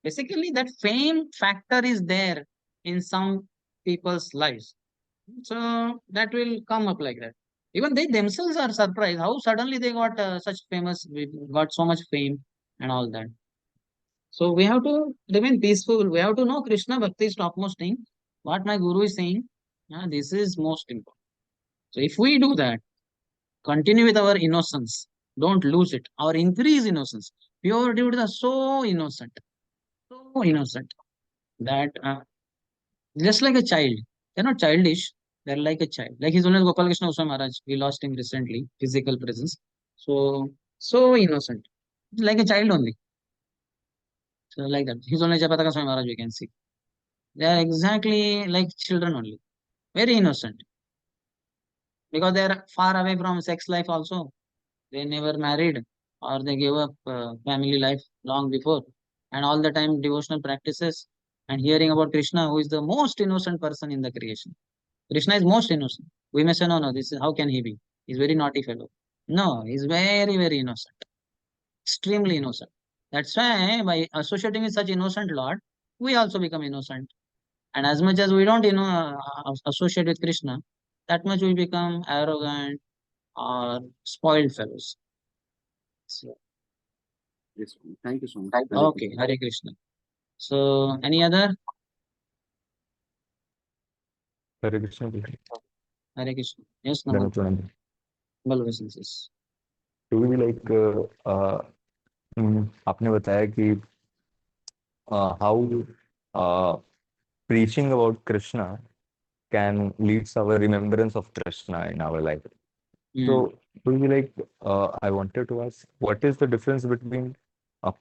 basically that fame factor is there in some people's lives. So that will come up like that. Even they themselves are surprised how suddenly they got such famous, got so much fame and all that. So we have to remain peaceful. We have to know Krishna Bhakti is topmost thing. What my guru is saying, this is most important. So if we do that, continue with our innocence. Don't lose it. Or increase innocence. Pure devotees are so innocent that just like a child. They're not childish. They're like a child. Like His Holiness Gopal Krishna Goswami Maharaj. We lost him recently, physical presence. So innocent. Like a child only. So like that. His Holiness Japataka Swami Maharaj we can see. They are exactly like children only. Very innocent. Because they are far away from sex life also. They never married or they gave up family life long before. And all the time devotional practices and hearing about Krishna, who is the most innocent person in the creation. Krishna is most innocent. We may say, no, this is how can he be? He's very naughty fellow. No, he's very, very innocent. Extremely innocent. That's why by associating with such innocent Lord, we also become innocent. And as much as we don't, associate with Krishna, that much we become arrogant or spoiled fellows. So, Yes, thank you so much. okay, Hare Krishna. So, any other? Hare Krishna. Hare Krishna. Yes, Then Naman. it's one. Bolo senses. To be like, आपने बताया कि how preaching about Krishna can leads our remembrance of Krishna in our life. So, to be like, I wanted to ask, what is the difference between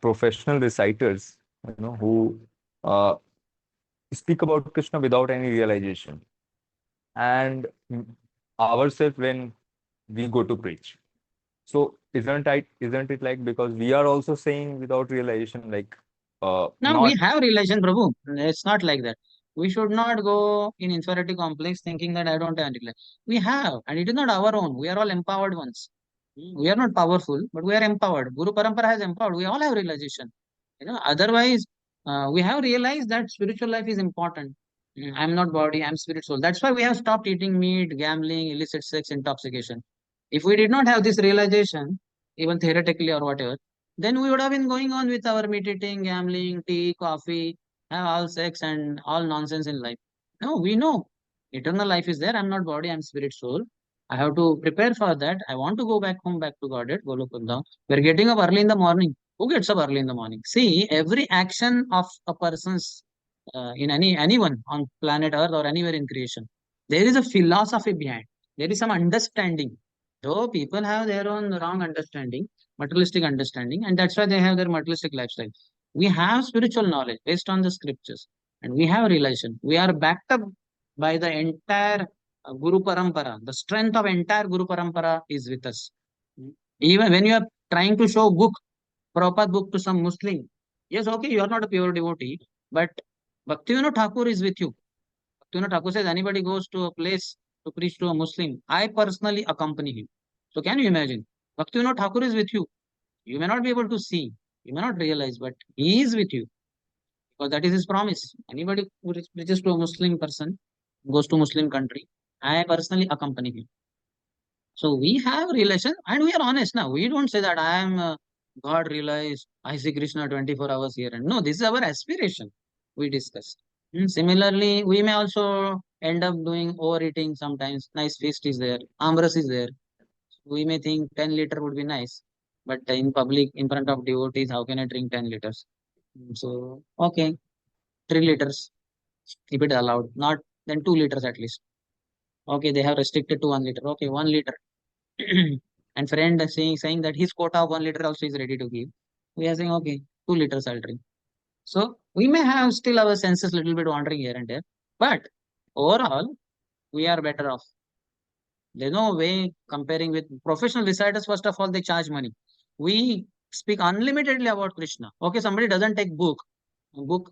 professional reciters, who speak about Krishna without any realization, and ourselves when we go to preach? So isn't it like, because we are also saying without realization, like Now not we have relation, Prabhu. It's not like that. We should not go in inferiority complex thinking that I don't have relation. We have, and it is not our own. We are all empowered ones. We are not powerful, but we are empowered. Guru Parampara has empowered. We all have realization. Otherwise, we have realized that spiritual life is important. I'm not body, I'm spirit soul. That's why we have stopped eating meat, gambling, illicit sex, intoxication. If we did not have this realization, even theoretically or whatever, then we would have been going on with our meat eating, gambling, tea, coffee, have all sex and all nonsense in life. No, we know eternal life is there. I'm not body, I'm spirit soul. I have to prepare for that. I want to go back home, back to Godhead, Golokunda. We're getting up early in the morning. Who gets up early in the morning? See, every action of a person's in anyone on planet Earth or anywhere in creation, there is a philosophy behind. There is some understanding. Though people have their own wrong understanding, materialistic understanding, and that's why they have their materialistic lifestyle. We have spiritual knowledge based on the scriptures, and we have realization. We are backed up by the entire Guru Parampara. The strength of entire Guru Parampara is with us. Even when you are trying to show book, Prabhupada book to some Muslim, yes, okay, you are not a pure devotee, but Bhaktivinoda Thakur is with you. Bhaktivinoda Thakur says anybody goes to a place to preach to a Muslim, I personally accompany him. So can you imagine? Bhaktivinoda Thakur is with you. You may not be able to see, you may not realize, but he is with you because that is his promise. Anybody who preaches to a Muslim person, goes to Muslim country, I personally accompany him. So we have relation and we are honest now. We don't say that I am God realized, I see Krishna 24 hours here. And no, this is our aspiration we discuss. Similarly, we may also end up doing overeating sometimes. Nice feast is there, amras is there. We may think 10 liter would be nice, but in public, in front of devotees, how can I drink 10 liters? So, okay, 3 liters if it is allowed, not then 2 liters at least. Okay, they have restricted to 1 liter. Okay, 1 liter. And friend saying that his quota of 1 liter also is ready to give. We are saying, okay, 2 liters I'll drink. So we may have still our senses little bit wandering here and there, but overall, we are better off. There's no way comparing with professional reciters. First of all, they charge money. We speak unlimitedly about Krishna. Okay, somebody doesn't take book,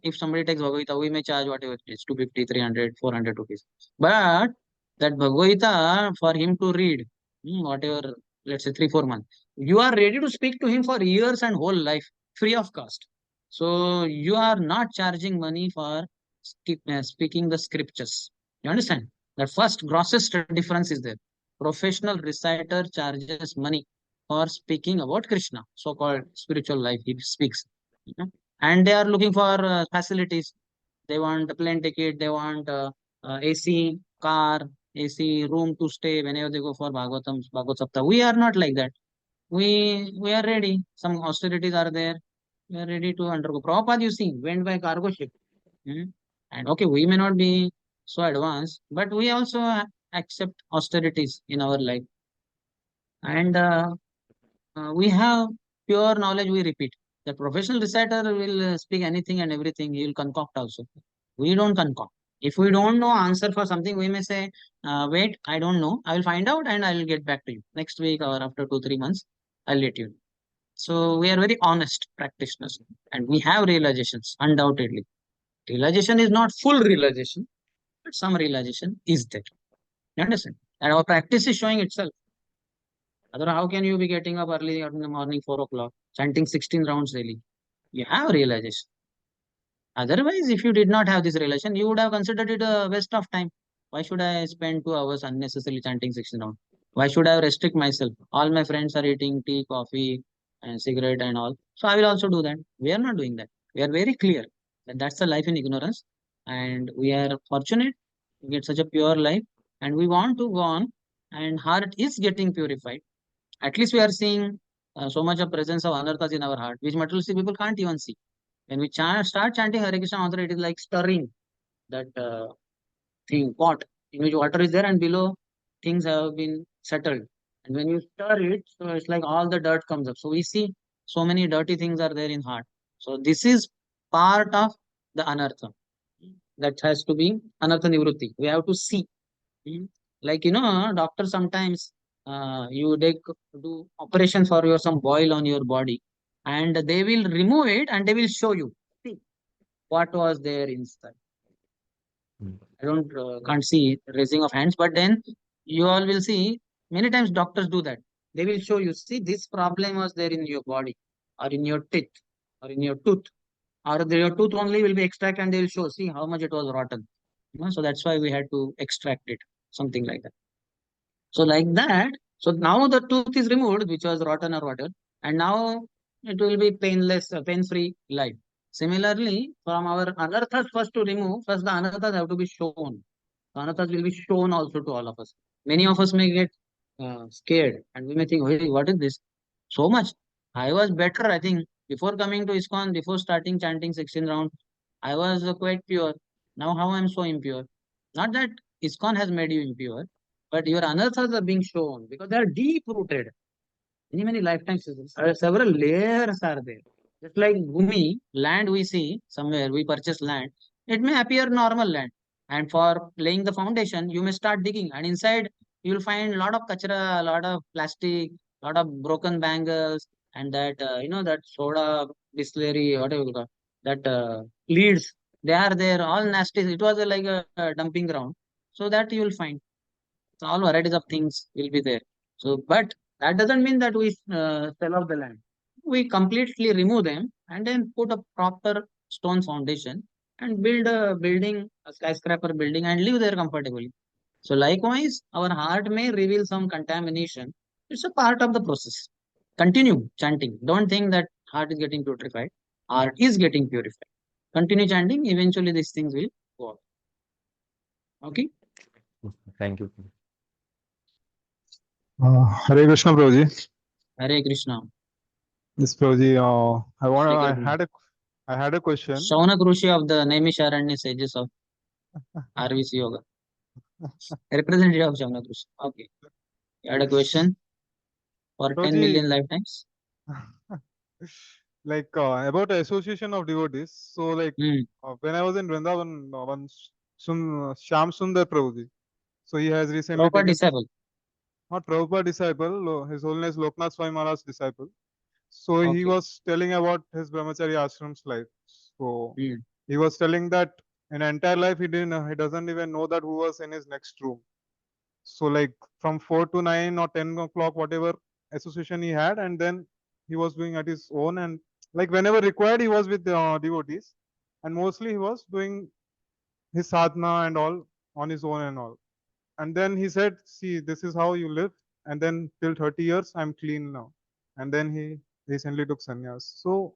if somebody takes Bhagavad Gita, we may charge whatever it is, 250, 300, 400 rupees. But that Bhagavad Gita, for him to read, whatever, let's say 3, 4 months, you are ready to speak to him for years and whole life, free of cost. So you are not charging money for speaking the scriptures. You understand? The first grossest difference is there. Professional reciter charges money for speaking about Krishna, so-called spiritual life he speaks. You know? And they are looking for facilities. They want a plane ticket, they want AC car, AC room to stay whenever they go for Bhagavad Saptah. We are not like that. We are ready. Some austerities are there. We are ready to undergo. Prabhupada, you see, went by cargo ship. Hmm? And okay, we may not be so advanced, but we also accept austerities in our life. And we have pure knowledge, we repeat. The professional reciter will speak anything and everything, he will concoct also. We don't concoct. If we don't know answer for something, we may say, wait, I don't know. I will find out and I will get back to you next week or after 2, 3 months. I'll let you know. So we are very honest practitioners and we have realizations, undoubtedly. Realization is not full realization, but some realization is there. You understand? And our practice is showing itself. Otherwise, how can you be getting up early in the morning, 4 o'clock, chanting 16 rounds daily? You have realization. Otherwise, if you did not have this relation, you would have considered it a waste of time. Why should I spend 2 hours unnecessarily chanting 16 rounds? Why should I restrict myself? All my friends are eating tea, coffee, and cigarette and all. So I will also do that. We are not doing that. We are very clear that that's the life in ignorance. And we are fortunate to get such a pure life. And we want to go on. And heart is getting purified. At least we are seeing so much of presence of anarthas in our heart, which materialistic people can't even see. When we start chanting Hare Krishna mantra, it is like stirring that pot in which water is there and below things have been settled. And when you stir it, so it's like all the dirt comes up. So we see so many dirty things are there in heart. So this is part of the anartha. That has to be anartha nivrutti. We have to see. Like, doctor sometimes you do operation for your some boil on your body and they will remove it and they will show you. See what was there inside. Mm. I don't can't see raising of hands, but then you all will see many times doctors do that. They will show you, see, this problem was there in your body, or in your teeth, or in your tooth, or your tooth only will be extracted, and they will show, see how much it was rotten. So that's why we had to extract it, something like that. So like that, so now the tooth is removed, which was rotten or whatever, and now it will be painless, pain-free life. Similarly, from our anarthas first to remove, first the anarthas have to be shown. The anarthas will be shown also to all of us. Many of us may get scared, and we may think, hey, what is this? So much. I was better, I think, before coming to ISKCON, before starting chanting 16 rounds, I was quite pure. Now how I am so impure? Not that ISKCON has made you impure, but your anarthas are being shown because they are deep rooted. Many lifetimes, several layers are there. Just like Bhumi, land we see somewhere, we purchase land, it may appear normal land. And for laying the foundation, you may start digging, and inside you will find a lot of kachra, a lot of plastic, a lot of broken bangles, and that that soda, distillery, whatever you call that leads. They are there, all nasty. It was like a dumping ground, so that you will find. So all varieties of things will be there. So, but that doesn't mean that we sell off the land. We completely remove them and then put a proper stone foundation and build a building, a skyscraper building, and live there comfortably. So likewise, our heart may reveal some contamination. It's a part of the process. Continue chanting. Don't think that heart is getting purified. Heart is getting purified. Continue chanting. Eventually, these things will go out. Okay. Thank you. Hare Krishna, Prabhuji. Hare Krishna. Yes, Prabhuji. Shri I had a question. Shaunak Rishi of the Naimisharanya sages of RVC Yoga. Representative of Shaunak Rishi. Okay. You had a question for 10 Prabhuji, million lifetimes? like about association of devotees. So, like Hmm. when I was in Vrindavan, Shyam Sundar Prabhuji. So he has recently Proper taken disciple. not Prabhupada disciple, His Holiness Loknath Swami Maharaj disciple. So he Okay. was telling about his brahmachari ashram's life. So Hmm. he was telling that in entire life he doesn't even know that who was in his next room. So like from 4 to 9 or 10 o'clock, whatever association he had, and then he was doing at his own, and like whenever required, he was with the devotees, and mostly he was doing his sadhana and all on his own and all. And then he said, see, this is how you live. And then till 30 years, I'm clean now. And then he recently took sannyas. So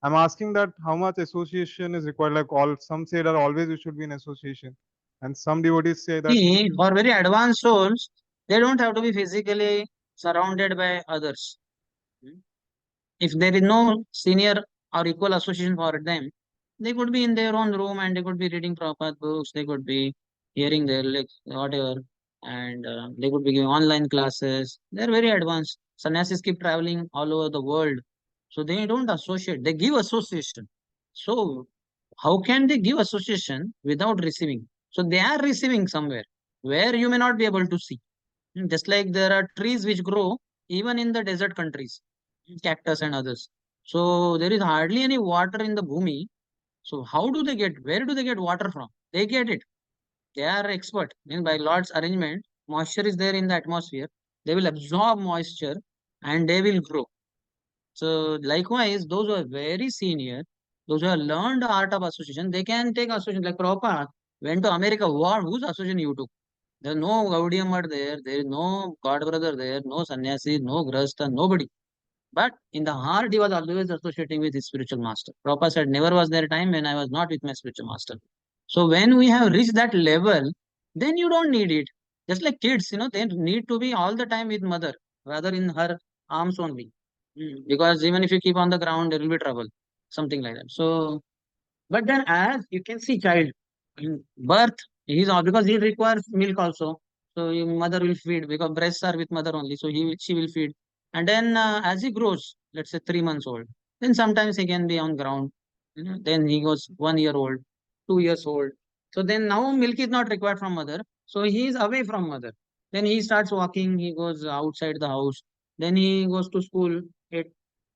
I'm asking that how much association is required? Like all, some say that always you should be in association. And some devotees say that, See, for very advanced souls, they don't have to be physically surrounded by others. Hmm. If there is no senior or equal association for them, they could be in their own room and they could be reading Prabhupada books, they could be hearing their whatever, and they could be giving online classes. They're very advanced. Sannyasis keep traveling all over the world. So they don't associate, they give association. So how can they give association without receiving? So they are receiving somewhere where you may not be able to see. Just like there are trees which grow even in the desert countries, cactus and others. So there is hardly any water in the bhumi. So how do they get, where do they get water from? They get it. They are expert. By Lord's arrangement, moisture is there in the atmosphere. They will absorb moisture and they will grow. So likewise, those who are very senior, those who have learned the art of association, they can take association. Like Prabhupada went to America. What? Whose association you took? There's no Gaudiya Math there. There is no God brother there. No sannyasi, no grahastha, nobody. But in the heart, he was always associating with his spiritual master. Prabhupada said, never was there a time when I was not with my spiritual master. So when we have reached that level, then you don't need it. Just like kids, they need to be all the time with mother, rather in her arms only. Because even if you keep on the ground, there will be trouble, something like that. So, but then as you can see, child in birth, he's all because he requires milk also. So your mother will feed because breasts are with mother only. So she will feed, and then as he grows, let's say 3 months old, then sometimes he can be on ground. Then he goes 1 year old, 2 years old. So then now milk is not required from mother. So he is away from mother. Then he starts walking. He goes outside the house. Then he goes to school 8,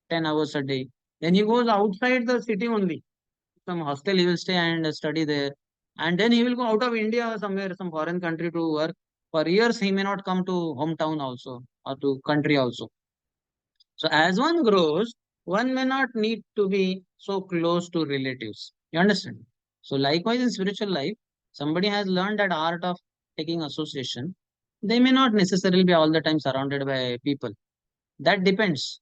10 hours a day. Then he goes outside the city only. Some hostel he will stay and study there. And then he will go out of India somewhere, some foreign country to work. For years, he may not come to hometown also or to country also. So as one grows, one may not need to be so close to relatives. You understand? So likewise in spiritual life, somebody has learned that art of taking association. They may not necessarily be all the time surrounded by people. That depends.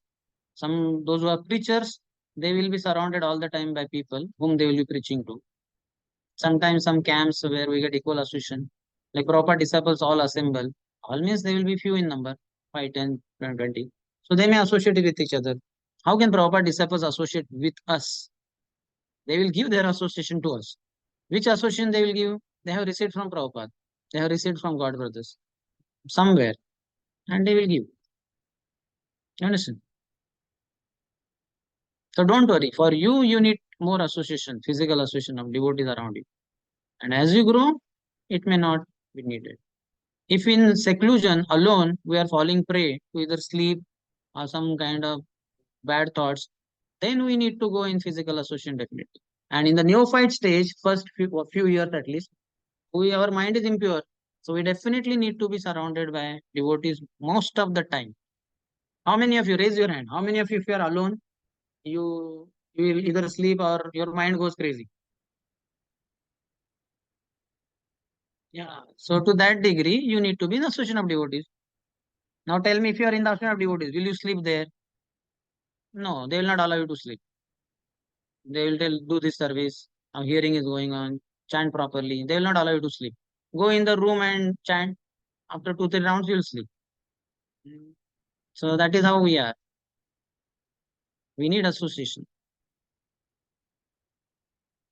Those who are preachers, they will be surrounded all the time by people whom they will be preaching to. Sometimes some camps where we get equal association, like proper disciples all assemble. All means they will be few in number, 5, 10, 20. So they may associate with each other. How can proper disciples associate with us? They will give their association to us. Which association they will give? They have received from Prabhupada. They have received from God brothers. Somewhere. And they will give. You understand? So don't worry. For you, you need more association, physical association of devotees around you. And as you grow, it may not be needed. If in seclusion alone we are falling prey to either sleep or some kind of bad thoughts, then we need to go in physical association definitely. And in the neophyte stage, first few years at least, our mind is impure. So we definitely need to be surrounded by devotees most of the time. How many of you raise your hand? How many of you, if you are alone, you will either sleep or your mind goes crazy? Yeah. So to that degree, you need to be in the association of devotees. Now tell me, if you are in the association of devotees, will you sleep there? No, they will not allow you to sleep. They will tell, do this service. Now hearing is going on. Chant properly. They will not allow you to sleep. Go in the room and chant. After 2, 3 rounds, you will sleep. So that is how we are. We need association.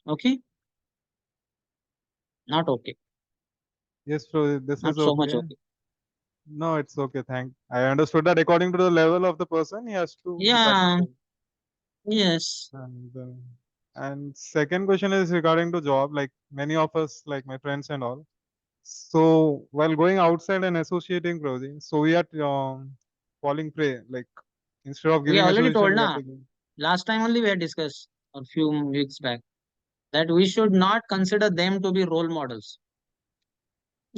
Okay? Not okay. Yes, so this Not is so much okay. okay. No, it's okay. I understood that according to the level of the person, he has to be Yeah. consistent. Yes. And second question is regarding to job. Like many of us, like my friends and all. So while going outside and associating clothing, so we are falling prey. Like instead of We giving already told association, we are na. taking. Last time only we had discussed a few weeks back that we should not consider them to be role models.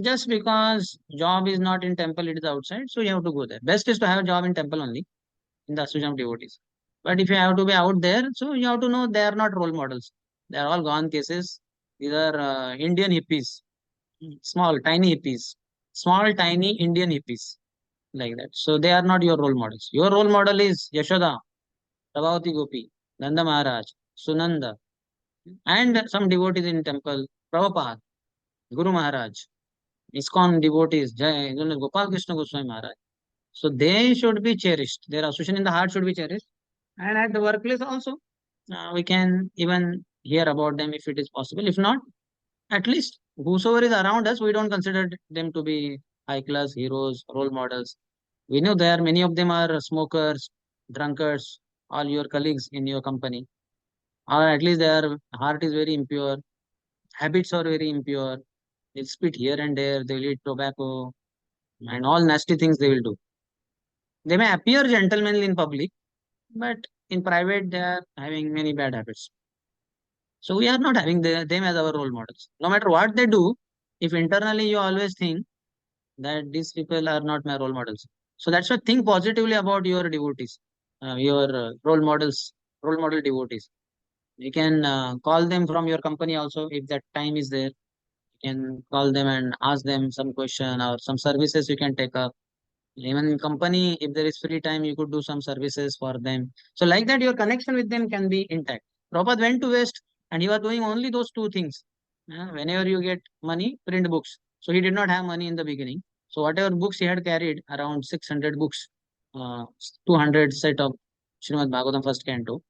Just because job is not in temple, it is outside, so you have to go there. Best is to have a job in temple only, in the association of devotees. But if you have to be out there, so you have to know they are not role models. They are all gone cases. These are Indian hippies, small, tiny hippies, small, tiny Indian hippies, like that. So they are not your role models. Your role model is Yashoda, Prabhavati Gopi, Nanda Maharaj, Sunanda, and some devotees in temple, Prabhupada, Guru Maharaj, ISKCON devotees, Jai, Gopal Krishna Goswami Maharaj. So they should be cherished. Their association in the heart should be cherished. And at the workplace also, we can even hear about them if it is possible. If not, at least whosoever is around us, we don't consider them to be high class heroes, role models. We know there many of them are smokers, drunkards, all your colleagues in your company. Or at least their heart is very impure, habits are very impure. They'll spit here and there, they'll eat tobacco, and all nasty things they will do. They may appear gentlemanly in public, but in private they are having many bad habits. So we are not having them as our role models. No matter what they do, if internally you always think that these people are not my role models. So that's why think positively about your devotees, your role model devotees. You can call them from your company also if that time is there. You can call them and ask them some question or some services you can take up. Even in company, if there is free time, you could do some services for them. So like that, your connection with them can be intact. Prabhupada went to West and he was doing only those two things. Whenever you get money, print books. So he did not have money in the beginning. So whatever books he had carried, around 600 books, uh, 200 set of Srimad Bhagavatam first canto.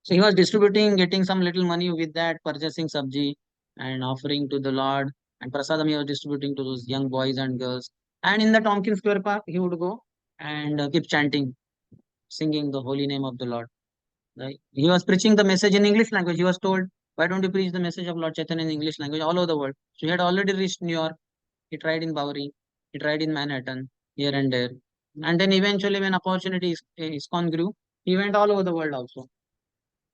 So he was distributing, getting some little money with that, purchasing sabji and offering to the Lord. And prasadam he was distributing to those young boys and girls. And in the Tompkins Square Park, he would go and keep chanting, singing the holy name of the Lord. Right? He was preaching the message in English language. He was told, why don't you preach the message of Lord Chaitanya in English language all over the world? So he had already reached New York. He tried in Bowery. He tried in Manhattan, here and there. And then eventually when opportunity ISKCON grew, he went all over the world also.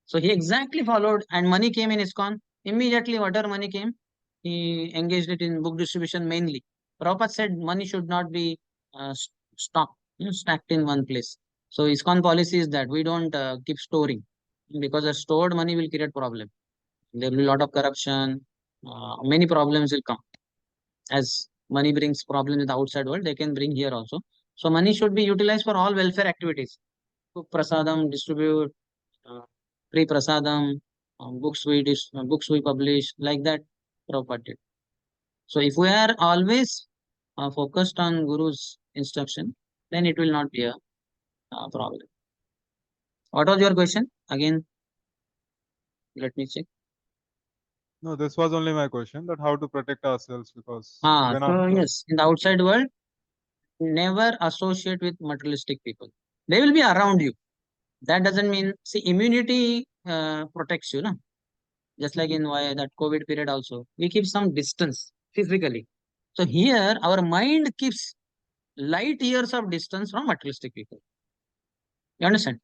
So he exactly followed, and money came in ISKCON. Immediately, whatever money came, he engaged it in book distribution mainly. Prabhupada said money should not be stocked, stacked in one place. So ISKCON policy is that we don't keep storing, because the stored money will create problem. There will be a lot of corruption. Many problems will come. As money brings problems in the outside world, they can bring here also. So money should be utilized for all welfare activities. Cook prasadam, distribute uh, free prasadam, books we publish, like that Prabhupada did. So if we are always focused on Guru's instruction, then it will not be a problem. What was your question? Again, let me check. No, this was only my question, that how to protect ourselves, because then So after. yes, in the outside world, never associate with materialistic people. They will be around you. That doesn't mean, see, immunity protects you, no? Just like in that COVID period also, we keep some distance physically. So here, our mind keeps light years of distance from materialistic people. You understand?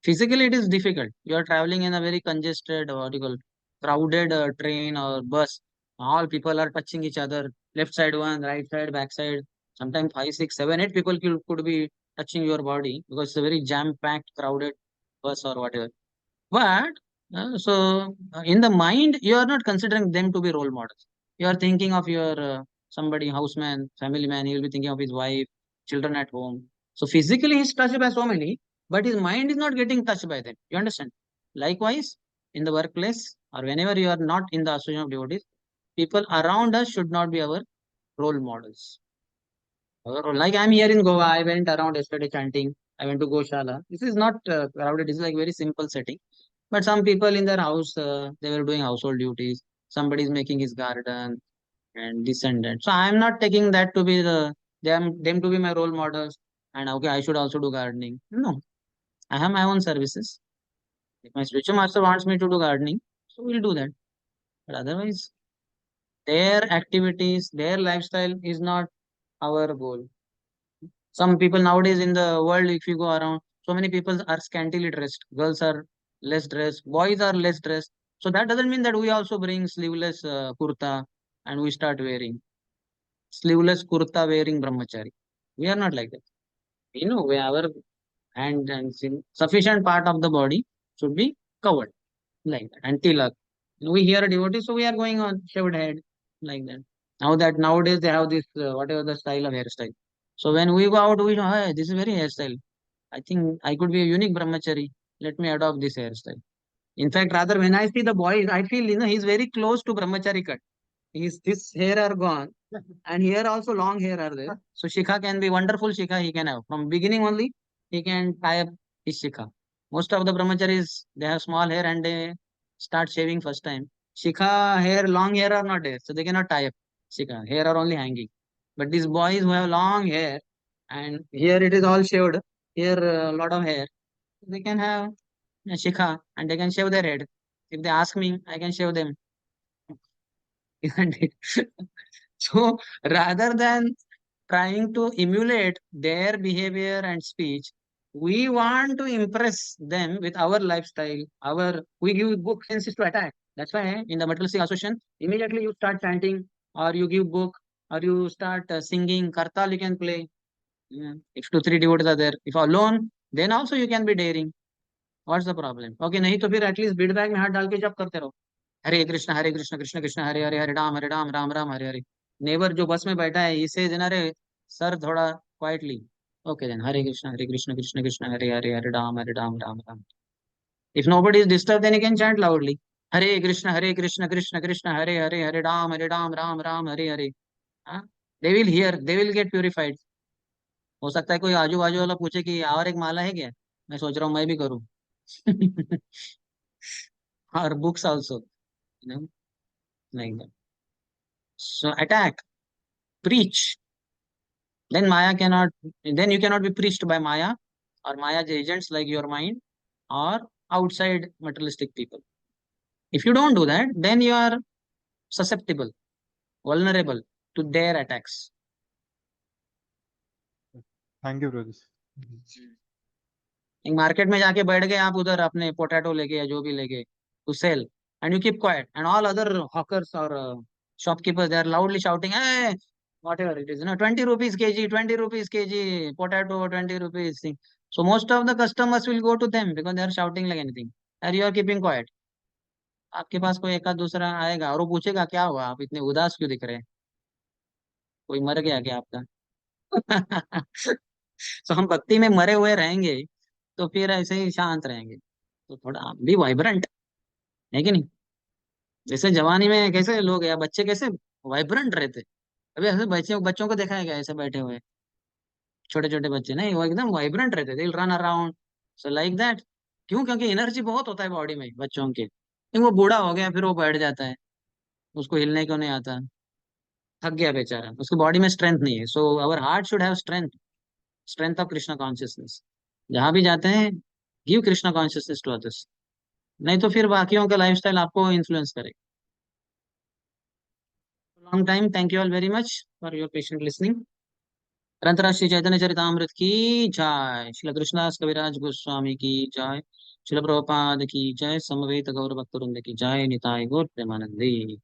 Physically, it is difficult. You are traveling in a very congested, what you call, crowded train or bus. All people are touching each other. Left side one, right side, back side. Sometimes 5, 6, 7, 8 people could be touching your body because it's a very jam-packed, crowded bus or whatever. But in the mind, you are not considering them to be role models. You are thinking of your somebody, houseman, family man. He will be thinking of his wife, children at home. So physically, he's touched by so many, but his mind is not getting touched by them. You understand? Likewise, in the workplace or whenever you are not in the association of devotees, people around us should not be our role models. Like I'm here in Goa, I went around yesterday chanting. I went to Goshala. This is not crowded. This is like very simple setting. But some people in their house, they were doing household duties. Somebody is making his garden and this and that. So I'm not taking that to be them to be my role models. And okay, I should also do gardening. No, I have my own services. If my spiritual master wants me to do gardening, so we'll do that. But otherwise, their activities, their lifestyle is not our goal. Some people nowadays in the world, if you go around, so many people are scantily dressed. Girls are less dressed, boys are less dressed. So that doesn't mean that we also bring sleeveless kurta and we start wearing sleeveless kurta wearing brahmachari. We are not like that. Our hand and sufficient part of the body should be covered like that. And tilak. We hear a devotee, so we are going on shaved head like that. Nowadays they have this whatever the style of hairstyle. So when we go out, we know, hey, this is very hairstyle. I think I could be a unique brahmachari. Let me adopt this hairstyle. In fact, rather when I see the boys, I feel he's very close to brahmachari cut. His hair are gone, and here also long hair are there. So shikha can be wonderful shikha he can have. From beginning only, he can tie up his shikha. Most of the brahmacharis, they have small hair and they start shaving first time. Shikha hair, long hair are not there, so they cannot tie up shikha. Hair are only hanging. But these boys who have long hair, and here it is all shaved, here a lot of hair, they can have a shikha and they can shave their head. If they ask me, I can shave them. Isn't it? So rather than trying to emulate their behavior and speech, we want to impress them with our lifestyle. We give book senses to attack. That's why in the materialistic association, immediately you start chanting, or you give book, or you start singing. Kartal you can play. Yeah. If 2, 3 devotees are there, if alone, then also you can be daring. What's the problem? Okay, नहीं तो फिर at least bead bag में हाथ डाल के जप करते रहो. हरे कृष्ण कृष्ण कृष्ण हरे हरे हरे राम राम राम हरे हरे. नेबर जो बस में बैठा है, he says, अरे सर थोड़ा quietly. Okay then, Hare Krishna Krishna Krishna Hare Hare Hare Ram Ram Ram. If nobody is disturbed, then you can chant loudly. हरे कृष्ण कृष्ण कृष्ण हरे राम राम हरे हरे. हाँ? They will hear, they will get purified. हो सकता है कोई आजू बाजू वाला पूछे कि और एक माला है क्या? मैं सोच रहा हूँ मैं भी करूँ. Or books also, like that. So attack, preach. Then then you cannot be preached by Maya or Maya's agents like your mind or outside materialistic people. If you don't do that, then you are susceptible, vulnerable to their attacks. Thank you, Rajesh. एक market में जाके बैठ गए आप उधर अपने potato लेके या जो भी लेके to sell, and you keep quiet, and all other hawkers or shopkeepers, they are loudly shouting, hey, whatever it is, 20 rupees kg, 20 rupees kg, potato, 20 rupees thing. So most of the customers will go to them because they are shouting like anything. And you are keeping quiet. आपके पास कोई एक आध दूसरा आएगा और वो पूछेगा क्या हुआ, आप इतने उदास क्यों दिख रहे हैं, कोई मर गया क्या आपका? तो हम भक्ति में मरे हुए रहेंगे तो फिर ऐसे ही शांत रहेंगे, तो थोड़ा बी वाइब्रेंट, है कि नहीं? जैसे जवानी में कैसे लोग या बच्चे कैसे वाइब्रेंट रहते, अभी ऐसे बच्चों बच्चों को देखा है क्या ऐसे बैठे हुए, छोटे छोटे बच्चे नहीं, वो एकदम वाइब्रेंट रहते, they run around, so like that. क्यों? क्योंकि एनर्जी बहुत होता है बॉडी में बच्चों के, लेकिन वो बूढ़ा हो गया फिर वो बैठ जाता है, उसको हिलने क्यों नहीं आता, थक गया बेचारा, उसकी बॉडी में स्ट्रेंथ नहीं है। So our heart should have strength, strength of Krishna consciousness. जहां भी जाते हैं give Krishna consciousness to others, नहीं तो फिर बाकियों का लाइफस्टाइल आपको इन्फ्लुएंस करेगा। Long time, thank you all very much for your patient listening. ग्रंथराज श्री चैतन्य चरितामृत की जय, श्री कृष्णदास कविराज गोस्वामी की जय, श्रील प्रभुपाद की जय, समवेत गौर भक्तवृंद की जय, निताय गौर प्रेमानंदी।